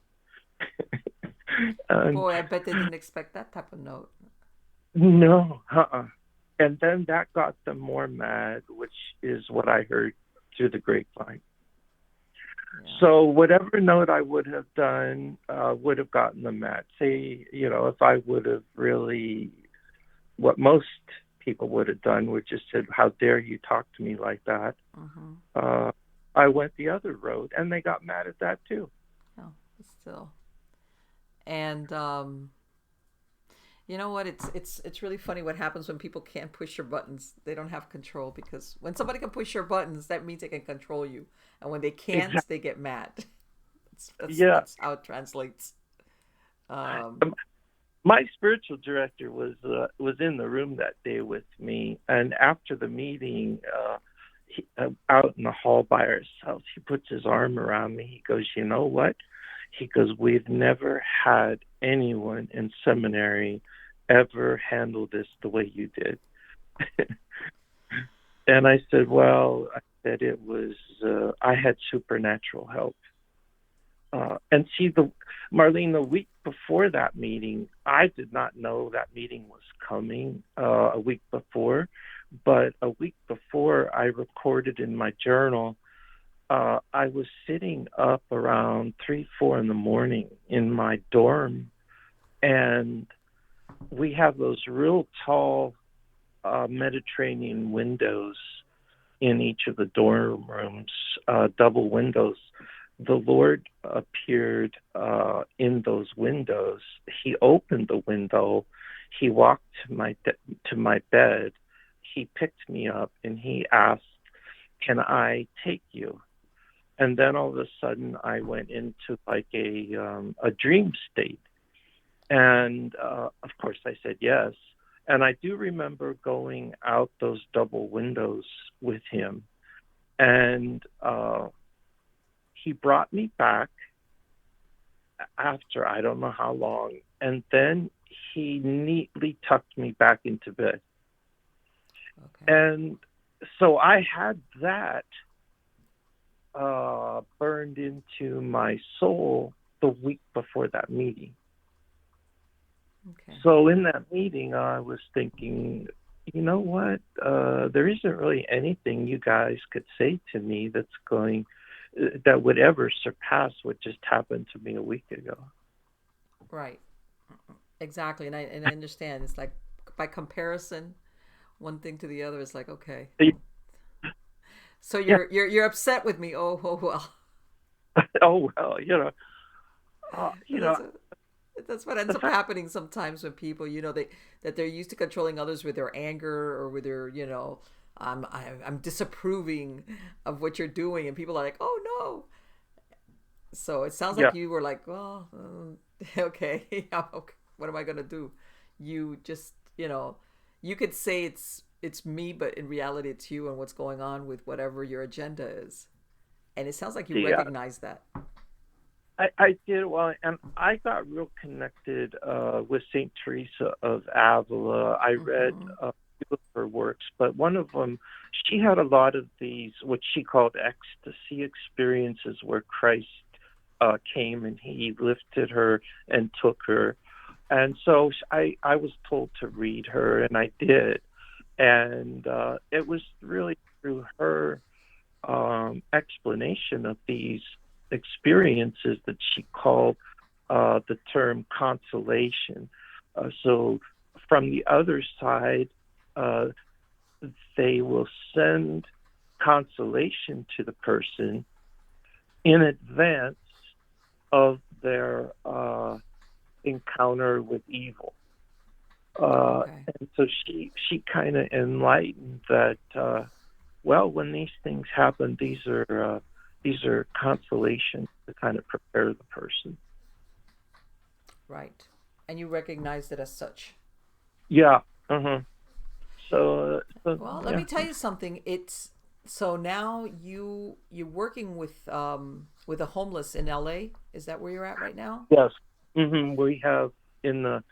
And Boy, I bet they didn't expect that type of note. no, and then that got them more mad, which is what I heard through the grapevine. Yeah. So whatever note I would have done would have gotten them mad. Say, if I would have really, what most people would have done, would just said, "How dare you talk to me like that?" Mm-hmm. I went the other road, and they got mad at that too. Oh, still. And you know what? It's really funny what happens when people can't push your buttons. They don't have control, because when somebody can push your buttons, that means they can control you. And when they can't, Exactly. they get mad. Yeah. That's how it translates. Um, My spiritual director was in the room that day with me, and after the meeting, out in the hall by ourselves, he puts his arm around me. He goes, "You know what?" He goes, "We've never had anyone in seminary ever handle this the way you did." And I said, "Well," I said, "it was I had supernatural help." And see, Marlene, the week before that meeting, I did not know that meeting was coming a week before. But a week before I recorded in my journal, I was sitting up around 3, 4 in the morning in my dorm, and we have those real tall Mediterranean windows in each of the dorm rooms, double windows. The Lord appeared in those windows. He opened the window. He walked to my bed. He picked me up and he asked, "Can I take you?" And then all of a sudden, I went into like a dream state. And of course, I said yes. And I do remember going out those double windows with him. And he brought me back after I don't know how long. And then he neatly tucked me back into bed. Okay. And so I had that burned into my soul the week before that meeting. Okay. So in that meeting, I was thinking, you know what? There isn't really anything you guys could say to me that would ever surpass what just happened to me a week ago. Right. Exactly. And I understand. It's like by comparison, one thing to the other is like, okay. So Yeah. you're upset with me. Oh well. Oh well, That's that's what ends the up fact. happening sometimes when people, that they're used to controlling others with their anger or with their, I'm disapproving of what you're doing, and people are like, oh no. So it sounds Yeah, like you were like, well, okay, yeah, okay, what am I gonna do? You just, you could say it's me, but in reality, it's you and what's going on with whatever your agenda is. And it sounds like you yeah. recognize that. I did well, and I got real connected with Saint Teresa of Avila. I read Mm-hmm. few of her works, but one of them, she had a lot of these what she called ecstasy experiences, where Christ came and he lifted her and took her. And so I was told to read her, and I did. And it was really through her explanation of these experiences that she called the term consolation. So, from the other side, uh, they will send consolation to the person in advance of their encounter with evil. Okay. And so she kind of enlightened that. Well, when these things happen, these are consolations to kind of prepare the person. Right. And you recognized it as such. Yeah. Uh-huh. So Well, let yeah. me tell you something. It's so now you're working with the homeless in LA. Is that where you're at right now? Yes. We have in the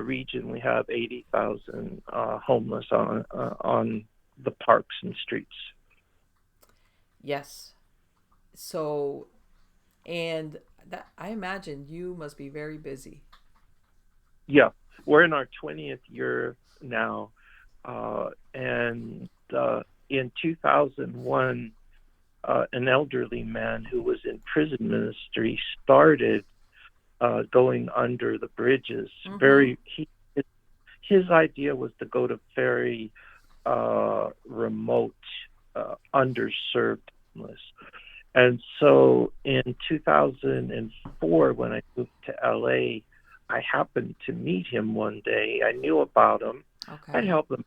region we have 80,000 homeless on the parks and streets. Yes. So, and that I imagine you must be very busy. Yeah, we're in our 20th year now, and in 2001, an elderly man who was in prison ministry started going under the bridges. Mm-hmm. Very, his idea was to go to very remote, underserved homeless. And so in 2004, when I moved to LA, I happened to meet him one day. I knew about him. I'd Okay. helped him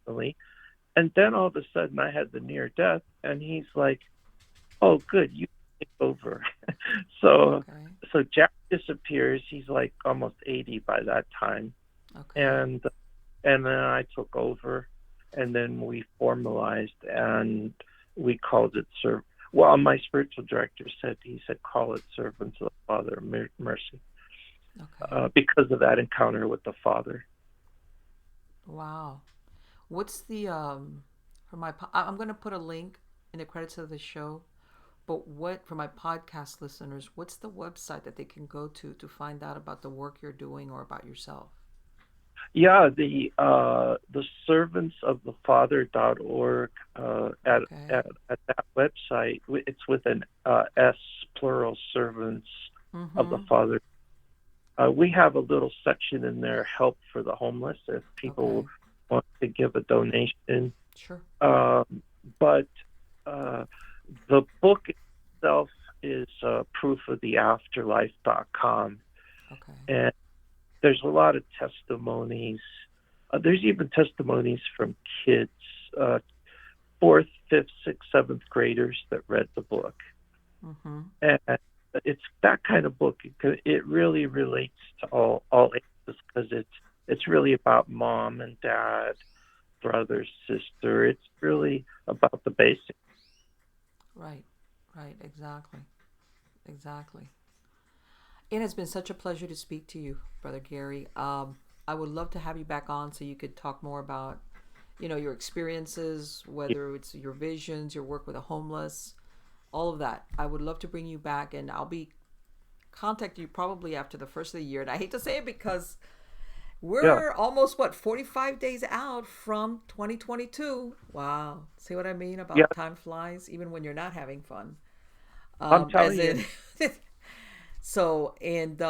personally. And then all of a sudden I had the near death, and he's like, "Oh, good, you take over." so Okay. so Jack disappears. He's like almost 80 by that time, Okay. and and then I took over, and then we formalized and we called it serve. Well, my spiritual director said call it servants of the Father of Mercy, Okay. because of that encounter with the Father. Wow. What's the for my I'm going to put a link in the credits of the show. But what for my podcast listeners, what's the website that they can go to find out about the work you're doing or about yourself? Yeah, the servants of the father.org, Okay. at that website, it's with an S, plural, servants of the Mm-hmm. father. We have a little section in there, help for the homeless, if people Okay. want to give a donation. Sure. Um, but uh, the book itself is proof of the afterlife.com. Okay. And there's a lot of testimonies. There's even testimonies from kids, uh, fourth, fifth, sixth, seventh graders that read the book. Mm-hmm. And it's that kind of book. It really relates to all ages, because it's really about mom and dad, brother, sister. It's really about the basics. Right. Right. Exactly. Exactly. It has been such a pleasure to speak to you, Brother Gary. I would love to have you back on so you could talk more about, your experiences, whether it's your visions, your work with the homeless, all of that. I would love to bring you back, and I'll be contact you probably after the first of the year. And I hate to say it because Yeah, we're almost 45 days out from 2022. Wow. See what I mean yeah. about time flies even when you're not having fun. I'm As telling you. in so and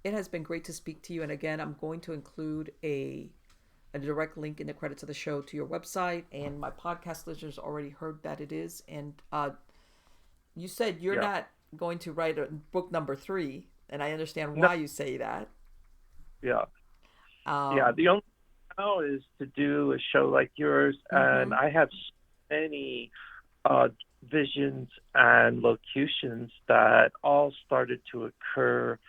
it has been great to speak to you, and again, I'm going to include a direct link in the credits of the show to your website, and my podcast listeners already heard that it is. And you said you're Yeah, not going to write a book number 3, and I understand no, why you say that. yeah, yeah. Um, The only thing now is to do a show like yours, and mm-hmm. I have so many uh, visions and locutions that all started to occur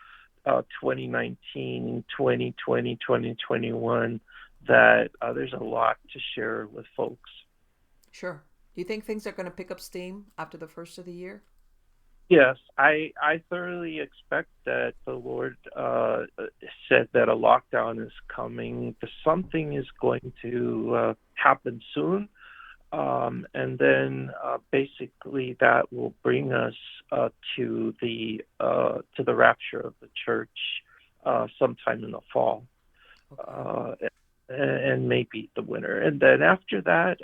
2019, 2020, 2021, that there's a lot to share with folks. Sure. Do you think things are going to pick up steam after the first of the year? Yes, I thoroughly expect that the Lord said that a lockdown is coming. Something is going to happen soon, and then basically that will bring us to the rapture of the church sometime in the fall, Okay. uh, and maybe the winter. And then after that,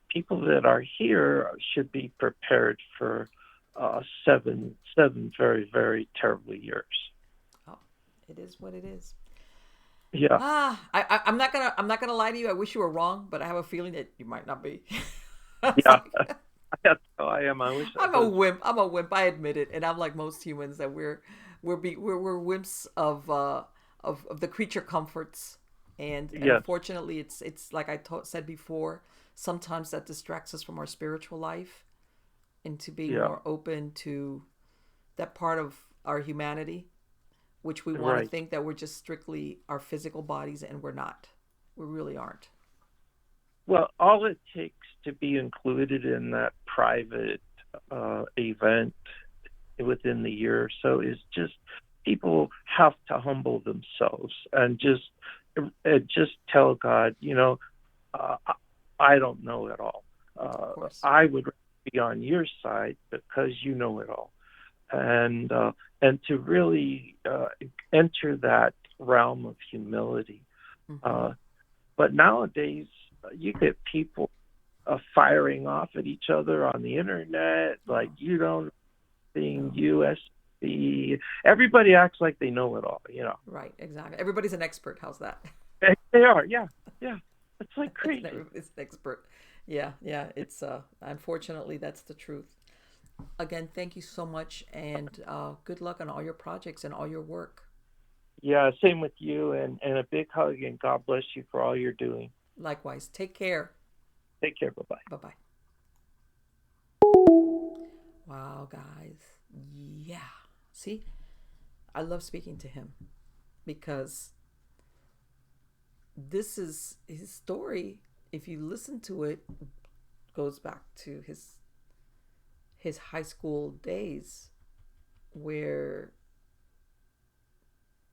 people that are here should be prepared for seven very, very terrible years. Oh, it is what it is. Yeah, I'm not gonna lie to you. I wish you were wrong, but I have a feeling that you might not be. It's yeah. like That's how I am. I wish I I'm a was. wimp. I'm a wimp. I admit it, and I'm like most humans that we're wimps of the creature comforts, and Yes, unfortunately, it's like said before. Sometimes that distracts us from our spiritual life into being yeah, more open to that part of our humanity, which we want to right. think that we're just strictly our physical bodies, and we're not. We really aren't. Well, all it takes to be included in that private event within the year or so is just people have to humble themselves and just tell God, uh, I don't know it all. Of course. I would be on your side because you know it all, and to really enter that realm of humility. Mm-hmm. Uh, but nowadays, you get people firing off at each other on the internet, like Oh you don't no. think USB. Everybody acts like they know it all. Right. Exactly. Everybody's an expert. How's that? They are, yeah, yeah. It's like crazy. Everybody's an expert. Yeah. Yeah. It's unfortunately that's the truth. Again, thank you so much, and good luck on all your projects and all your work. Yeah, same with you, and a big hug, and God bless you for all you're doing. Likewise. Take care. Take care. Bye bye. Bye bye. Wow, guys. Yeah. See, I love speaking to him because this is his story. If you listen to it, goes back to his high school days where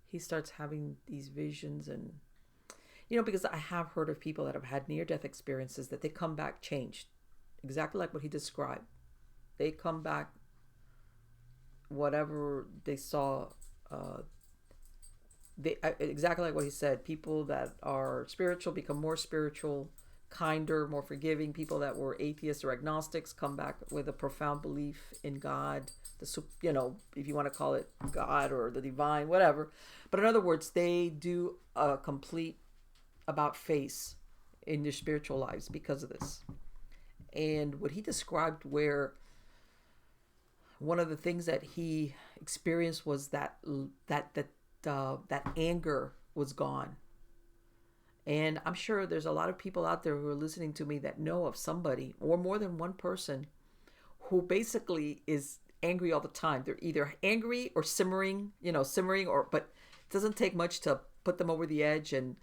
he starts having these visions, and because I have heard of people that have had near death experiences that they come back changed, exactly like what he described. They come back, whatever they saw, uh, exactly like what he said. People that are spiritual become more spiritual, kinder, more forgiving. People that were atheists or agnostics come back with a profound belief in God. If you want to call it God or the divine, whatever. But in other words, they do a complete about face in their spiritual lives because of this. And what he described, where one of the things that he experienced was that anger was gone. And I'm sure there's a lot of people out there who are listening to me that know of somebody or more than one person who basically is angry all the time. They're either angry or simmering, but it doesn't take much to put them over the edge. And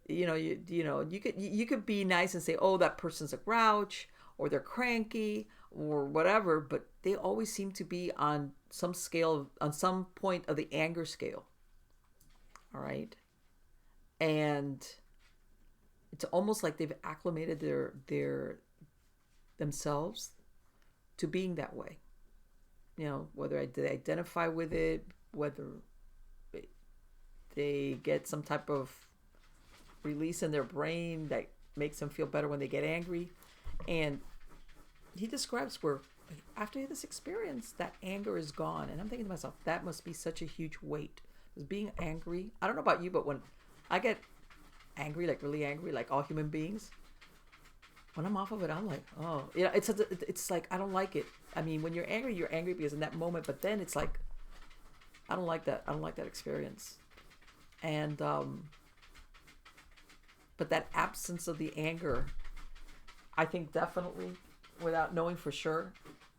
you could be nice and say, oh, that person's a grouch or they're cranky or whatever, but they always seem to be on some scale, on some point of the anger scale. All right. And it's almost like they've acclimated their themselves to being that way. Whether they identify with it, whether they get some type of release in their brain that makes them feel better when they get angry. And he describes where after this experience, that anger is gone. And I'm thinking to myself, that must be such a huge weight. Because being angry, I don't know about you, but when I get angry, like really angry, like all human beings, when I'm off of it, I'm like, oh, it's like, I don't like it. I mean, when you're angry because in that moment, but then it's like, I don't like that. I don't like that experience. And, but that absence of the anger, I think definitely, without knowing for sure,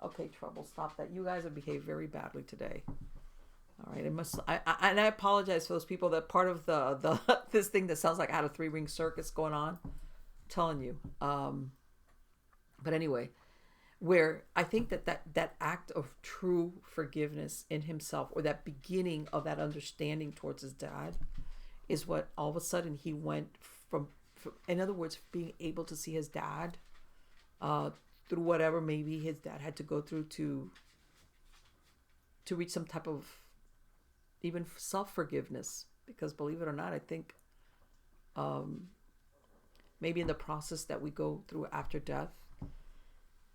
okay, Trouble, stop that. You guys have behaved very badly today. All right, and I apologize for those people that part of the this thing that sounds like I had a 3-ring circus going on. I'm telling you. But anyway, where I think that act of true forgiveness in himself, or that beginning of that understanding towards his dad, is what all of a sudden he went from in other words, being able to see his dad through whatever maybe his dad had to go through to reach some type of even self-forgiveness. Because believe it or not, I think maybe in the process that we go through after death,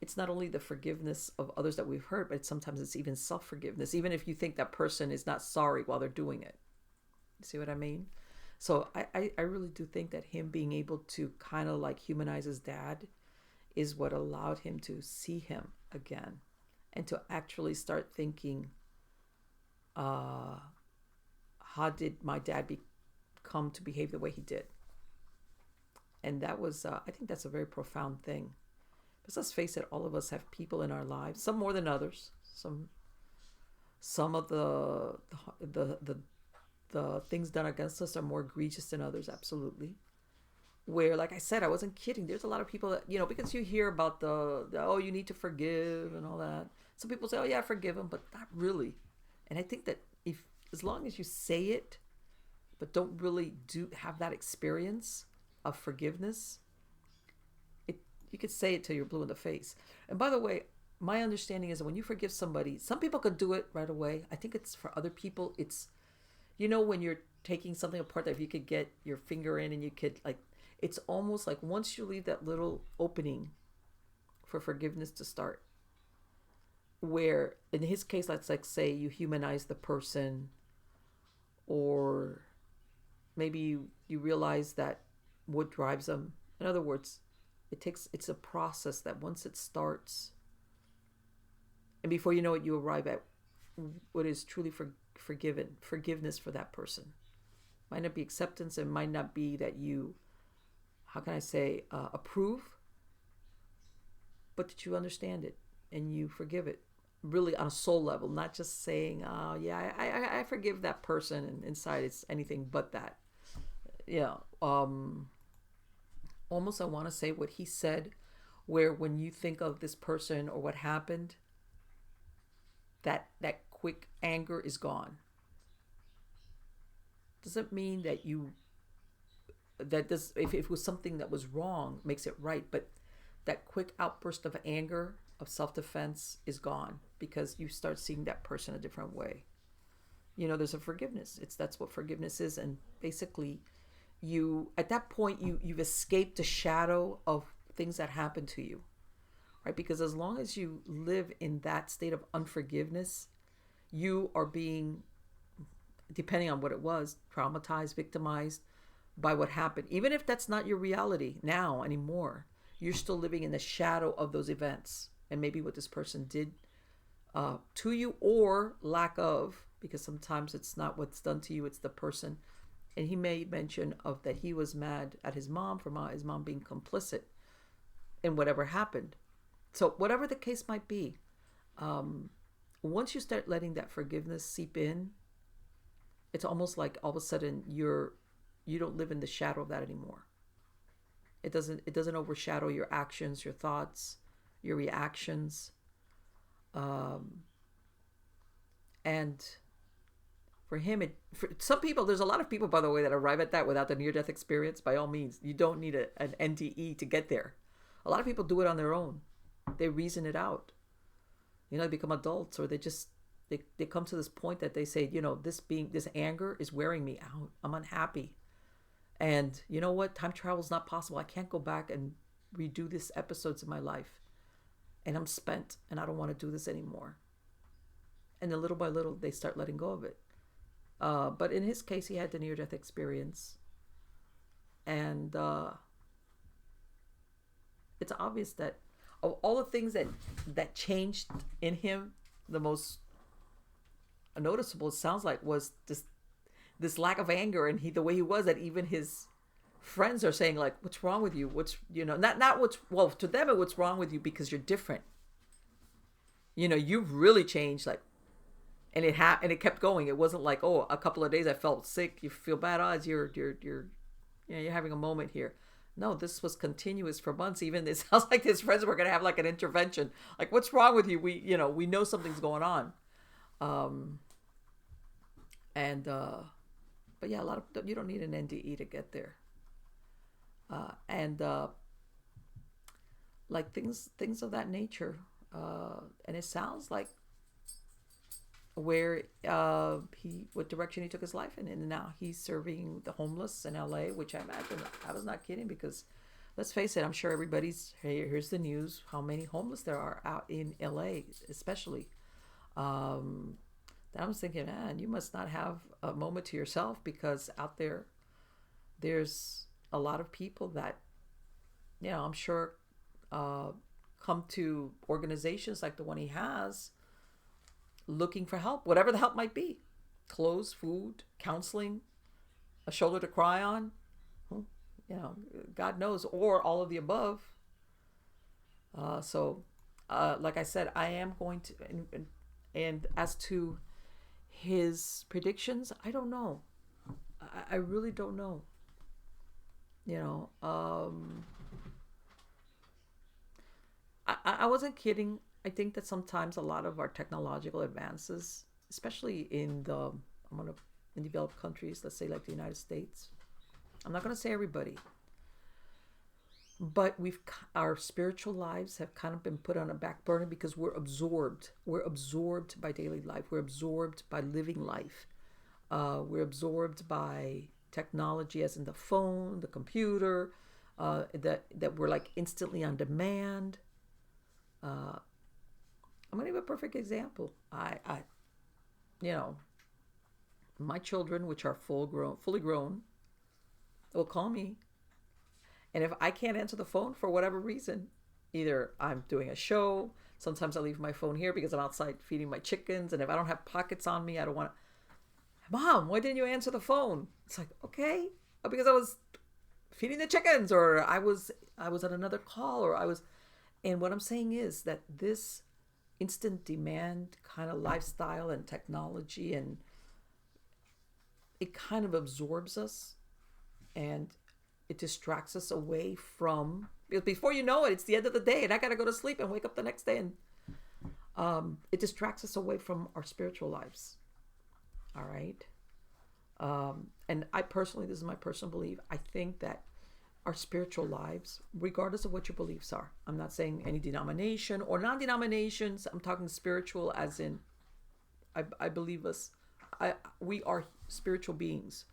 it's not only the forgiveness of others that we've hurt, but sometimes it's even self-forgiveness, even if you think that person is not sorry while they're doing it. You see what I mean? So I really do think that him being able to kind of like humanize his dad is what allowed him to see him again and to actually start thinking, how did my dad come to behave the way he did? And that was, I think that's a very profound thing. Because let's face it, all of us have people in our lives, some more than others. Some of the things done against us are more egregious than others, absolutely. Where, like I said, I wasn't kidding. There's a lot of people that, because you hear about the you need to forgive and all that. Some people say, oh yeah, forgive them, but not really. And I think that as long as you say it, but don't really have that experience of forgiveness, you could say it till you're blue in the face. And by the way, my understanding is that when you forgive somebody, some people could do it right away. I think it's for other people, it's, when you're taking something apart, that if you could get your finger in and you could, like, it's almost like once you leave that little opening for forgiveness to start, where in his case, let's like say you humanize the person, or maybe you realize that what drives them. In other words, it's a process that once it starts, and before you know it, you arrive at what is truly forgiveness for that person. Might not be acceptance, and might not be that you, how can I say, approve, but that you understand it and you forgive it, really on a soul level, not just saying, oh yeah, I forgive that person, and inside it's anything but that. Almost I want to say what he said, where when you think of this person or what happened, that quick anger is gone. Doesn't mean that if it was something that was wrong, makes it right, but that quick outburst of anger, of self-defense is gone, because you start seeing that person a different way. there's a forgiveness. That's what forgiveness is. And basically, you at that point you've escaped the shadow of things that happened to you, right? Because as long as you live in that state of unforgiveness, you are being, depending on what it was, traumatized, victimized by what happened. Even if that's not your reality now anymore, you're still living in the shadow of those events and maybe what this person did to you, or lack of, because sometimes it's not what's done to you, it's the person. And he made mention of that he was mad at his mom for his mom being complicit in whatever happened. So whatever the case might be, once you start letting that forgiveness seep in, it's almost like all of a sudden you don't live in the shadow of that anymore. It doesn't overshadow your actions, your thoughts, your reactions. And for him, for some people, there's a lot of people, by the way, that arrive at that without the near-death experience. By all means, you don't need an NDE to get there. A lot of people do it on their own. They reason it out. They become adults, or they come to this point that they say, this anger is wearing me out. I'm unhappy. And you know what? Time travel is not possible. I can't go back and redo these episodes in my life. And I'm spent, and I don't want to do this anymore. And then little by little, they start letting go of it. But in his case, he had the near-death experience. And it's obvious that of all the things that changed in him, the most noticeable, it sounds like, was this lack of anger, and the way he was, that even his friends are saying, like, what's wrong with you? Not what's, well, to them, what's wrong with you because you're different. You've really changed, like, and it kept going. It wasn't like, oh, a couple of days I felt sick, you feel bad, odds, you're having a moment here. No, this was continuous for months. Even it sounds like his friends were going to have like an intervention. Like, what's wrong with you? We know something's going on. But yeah, a lot of, you don't need an NDE to get there. Like things of that nature. And it sounds like where what direction he took his life in, and now he's serving the homeless in LA, which I imagine, I was not kidding, because let's face it, I'm sure everybody's, here's the news, how many homeless there are out in LA, especially. Then I was thinking, man, you must not have a moment to yourself, because out there's a lot of people that, I'm sure, come to organizations like the one he has, looking for help, whatever the help might be: clothes, food, counseling, a shoulder to cry on, God knows, or all of the above. Like I said, I am going to, and as to his predictions, I don't know. I really don't know. I wasn't kidding. I think that sometimes a lot of our technological advances, especially in developed countries, let's say like the United States, I'm not going to say everybody, but our spiritual lives have kind of been put on a back burner because we're absorbed by daily life. We're absorbed by living life. We're absorbed by technology, as in the phone, the computer, that we're like instantly on demand. I'm going to give a perfect example. My children, which are fully grown, will call me. And if I can't answer the phone for whatever reason, either I'm doing a show, sometimes I leave my phone here because I'm outside feeding my chickens. And if I don't have pockets on me, I don't want to, Mom, why didn't you answer the phone? It's like, okay, because I was feeding the chickens, or I was on another call, and what I'm saying is that this instant demand kind of lifestyle and technology, and it kind of absorbs us, and it distracts us away from, because before you know it, it's the end of the day and I gotta go to sleep and wake up the next day, and it distracts us away from our spiritual lives. All right. And I personally, this is my personal belief, I think that our spiritual lives, regardless of what your beliefs are, I'm not saying any denomination or non-denominations, I'm talking spiritual as in, I believe us we are spiritual beings.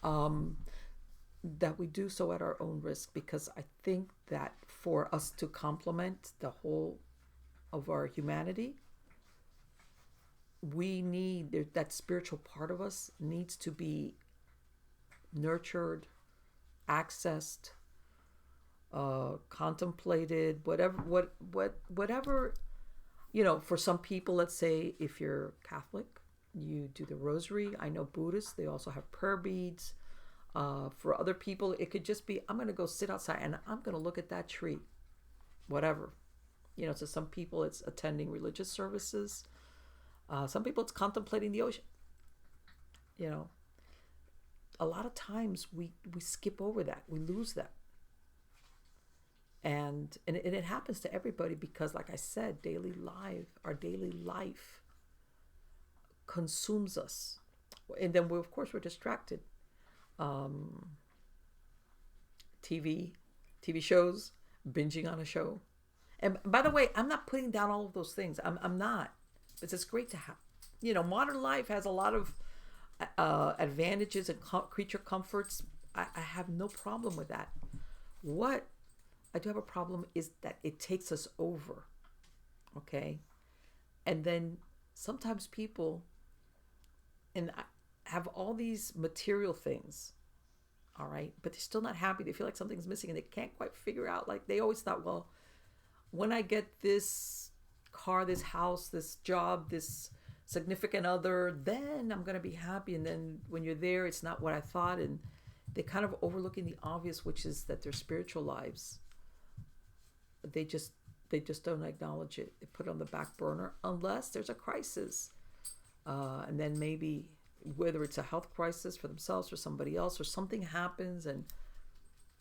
That we do so at our own risk, because I think that for us to complement the whole of our humanity, we need that spiritual part of us needs to be nurtured, accessed, contemplated, whatever. For some people, let's say if you're Catholic, you do the rosary. I know Buddhists, they also have prayer beads. For other people, it could just be, I'm going to go sit outside and I'm going to look at that tree, whatever. So some people it's attending religious services. Some people it's contemplating the ocean. A lot of times we skip over that. We lose that. And it happens to everybody because, like I said, our daily life consumes us. And then, of course, we're distracted. TV shows, binging on a show. And by the way, I'm not putting down all of those things. I'm not. It's great to have. Modern life has a lot of advantages and creature comforts. I have no problem with that. What I do have a problem is that it takes us over. Okay? And then sometimes people have all these material things, all right, but they're still not happy. They feel like something's missing and they can't quite figure out. Like they always thought, well, when I get this car, this house, this job, this significant other, then I'm going to be happy. And then when you're there, it's not what I thought. And they kind of overlooking the obvious, which is that their spiritual lives, they just don't acknowledge it. They put it on the back burner unless there's a crisis. And then maybe whether it's a health crisis for themselves or somebody else, or something happens. And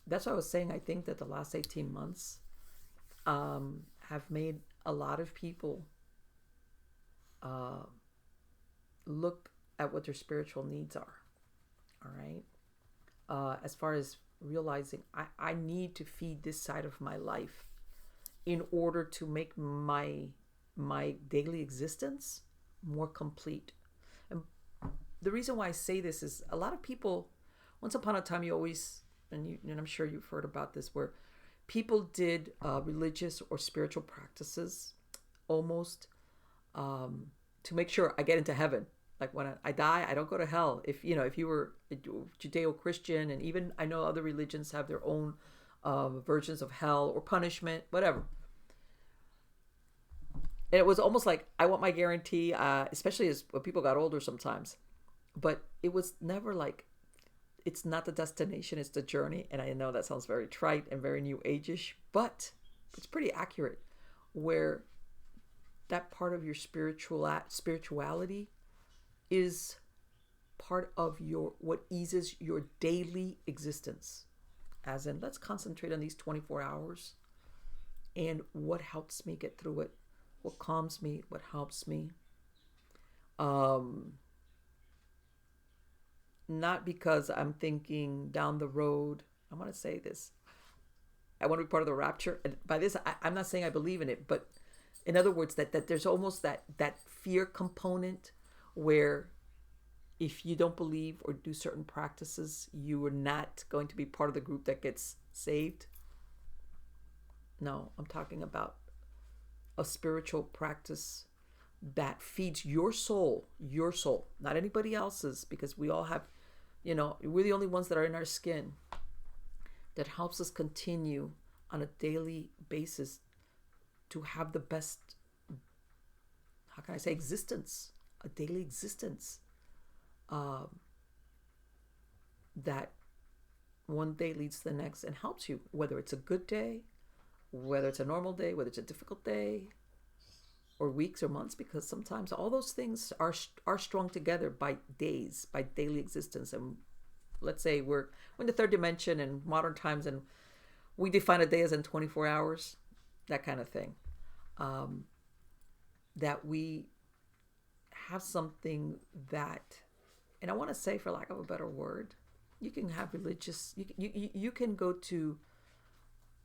that's what I was saying. I think that the last 18 months have made a lot of people look at what their spiritual needs are. All right. As far as realizing I need to feed this side of my life in order to make my daily existence more complete. And the reason why I say this is a lot of people, once upon a time, and I'm sure you've heard about this, where people did religious or spiritual practices almost to make sure I get into heaven. Like when I die, I don't go to hell. If you were Judeo-Christian, and even I know other religions have their own versions of hell or punishment, whatever. And it was almost like, I want my guarantee, especially as when people got older sometimes. But it was never like, it's not the destination, it's the journey. And I know that sounds very trite and very new age-ish, but it's pretty accurate, where that part of your spirituality is part of what eases your daily existence. As in, let's concentrate on these 24 hours and what helps me get through it, what calms me, what helps me. Not because I'm thinking down the road, I want to say this, I want to be part of the rapture. And by this, I'm not saying I believe in it, but in other words, that there's almost that fear component where if you don't believe or do certain practices, you are not going to be part of the group that gets saved. No, I'm talking about a spiritual practice that feeds your soul, not anybody else's, because we all have, we're the only ones that are in our skin, that helps us continue on a daily basis to have the best, how can I say, existence, a daily existence, that one day leads to the next and helps you, whether it's a good day, whether it's a normal day, whether it's a difficult day, or weeks or months, because sometimes all those things are strung together by days, by daily existence. And let's say we're in the third dimension in modern times, and we define a day as in 24 hours, that kind of thing. That we have something that, and I want to say, for lack of a better word, you can have religious, you can go to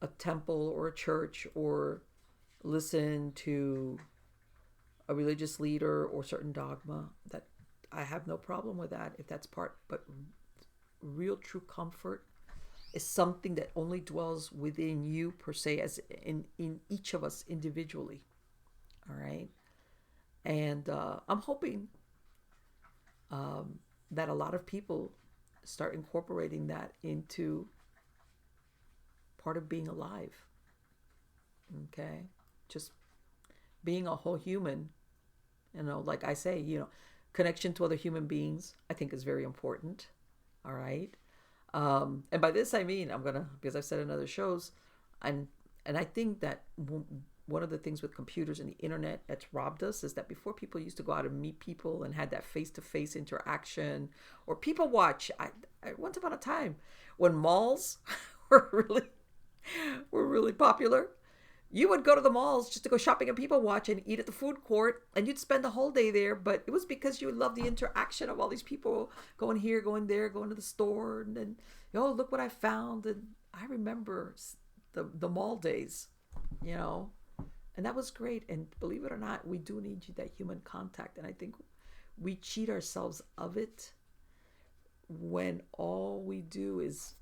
a temple or a church or listen to a religious leader or certain dogma that I have no problem with that if that's part, but real true comfort is something that only dwells within you per se, as in each of us individually. All right. And I'm hoping that a lot of people start incorporating that into part of being alive. Okay. Just being a whole human, like I say, connection to other human beings, I think is very important. All right. And by this, I mean, because I've said in other shows, and I think that one of the things with computers and the internet that's robbed us is that before, people used to go out and meet people and had that face-to-face interaction, or people watch. I once upon a time when malls were really popular, you would go to the malls just to go shopping and people watch and eat at the food court, and you'd spend the whole day there. But it was because you loved the interaction of all these people going here, going there, going to the store, and then, look what I found. And I remember the mall days, and that was great. And believe it or not, we do need that human contact. And I think we cheat ourselves of it when all we do is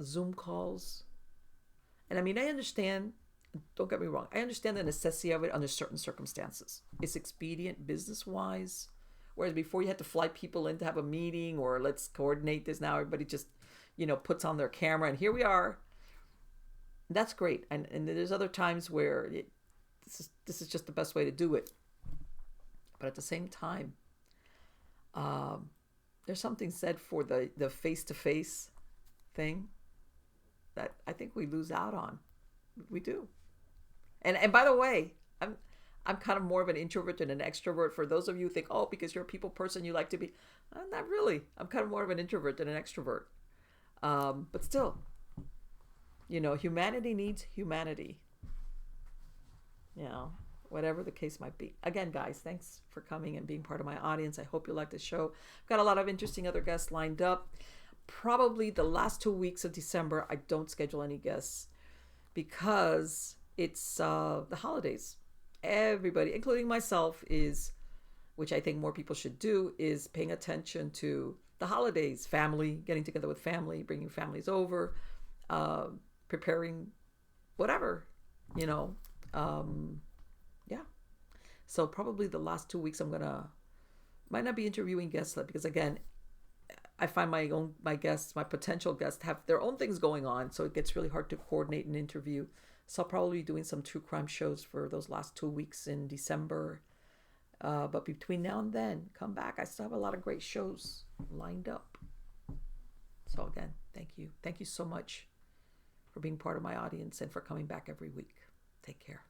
Zoom calls. And I mean, I understand, don't get me wrong, I understand the necessity of it under certain circumstances. It's expedient business-wise. Whereas before, you had to fly people in to have a meeting, or let's coordinate this. Now everybody just, puts on their camera and here we are. That's great. And there's other times where this is just the best way to do it. But at the same time, there's something said for the face-to-face thing that I think we lose out on. We do. And by the way, I'm kind of more of an introvert than an extrovert. For those of you who think, because you're a people person, you like to be, not really. I'm kind of more of an introvert than an extrovert. But still, humanity needs humanity. Whatever the case might be. Again, guys, thanks for coming and being part of my audience. I hope you like the show. I've got a lot of interesting other guests lined up. Probably the last 2 weeks of December, I don't schedule any guests because it's the holidays. Everybody, including myself, which I think more people should do, is paying attention to the holidays, family, getting together with family, bringing families over, preparing whatever, yeah. So probably the last 2 weeks might not be interviewing guests, because again, I find my guests, my potential guests, have their own things going on, so it gets really hard to coordinate an interview. So I'll probably be doing some true crime shows for those last 2 weeks in December. But between now and then, come back. I still have a lot of great shows lined up. So again, thank you. Thank you so much for being part of my audience and for coming back every week. Take care.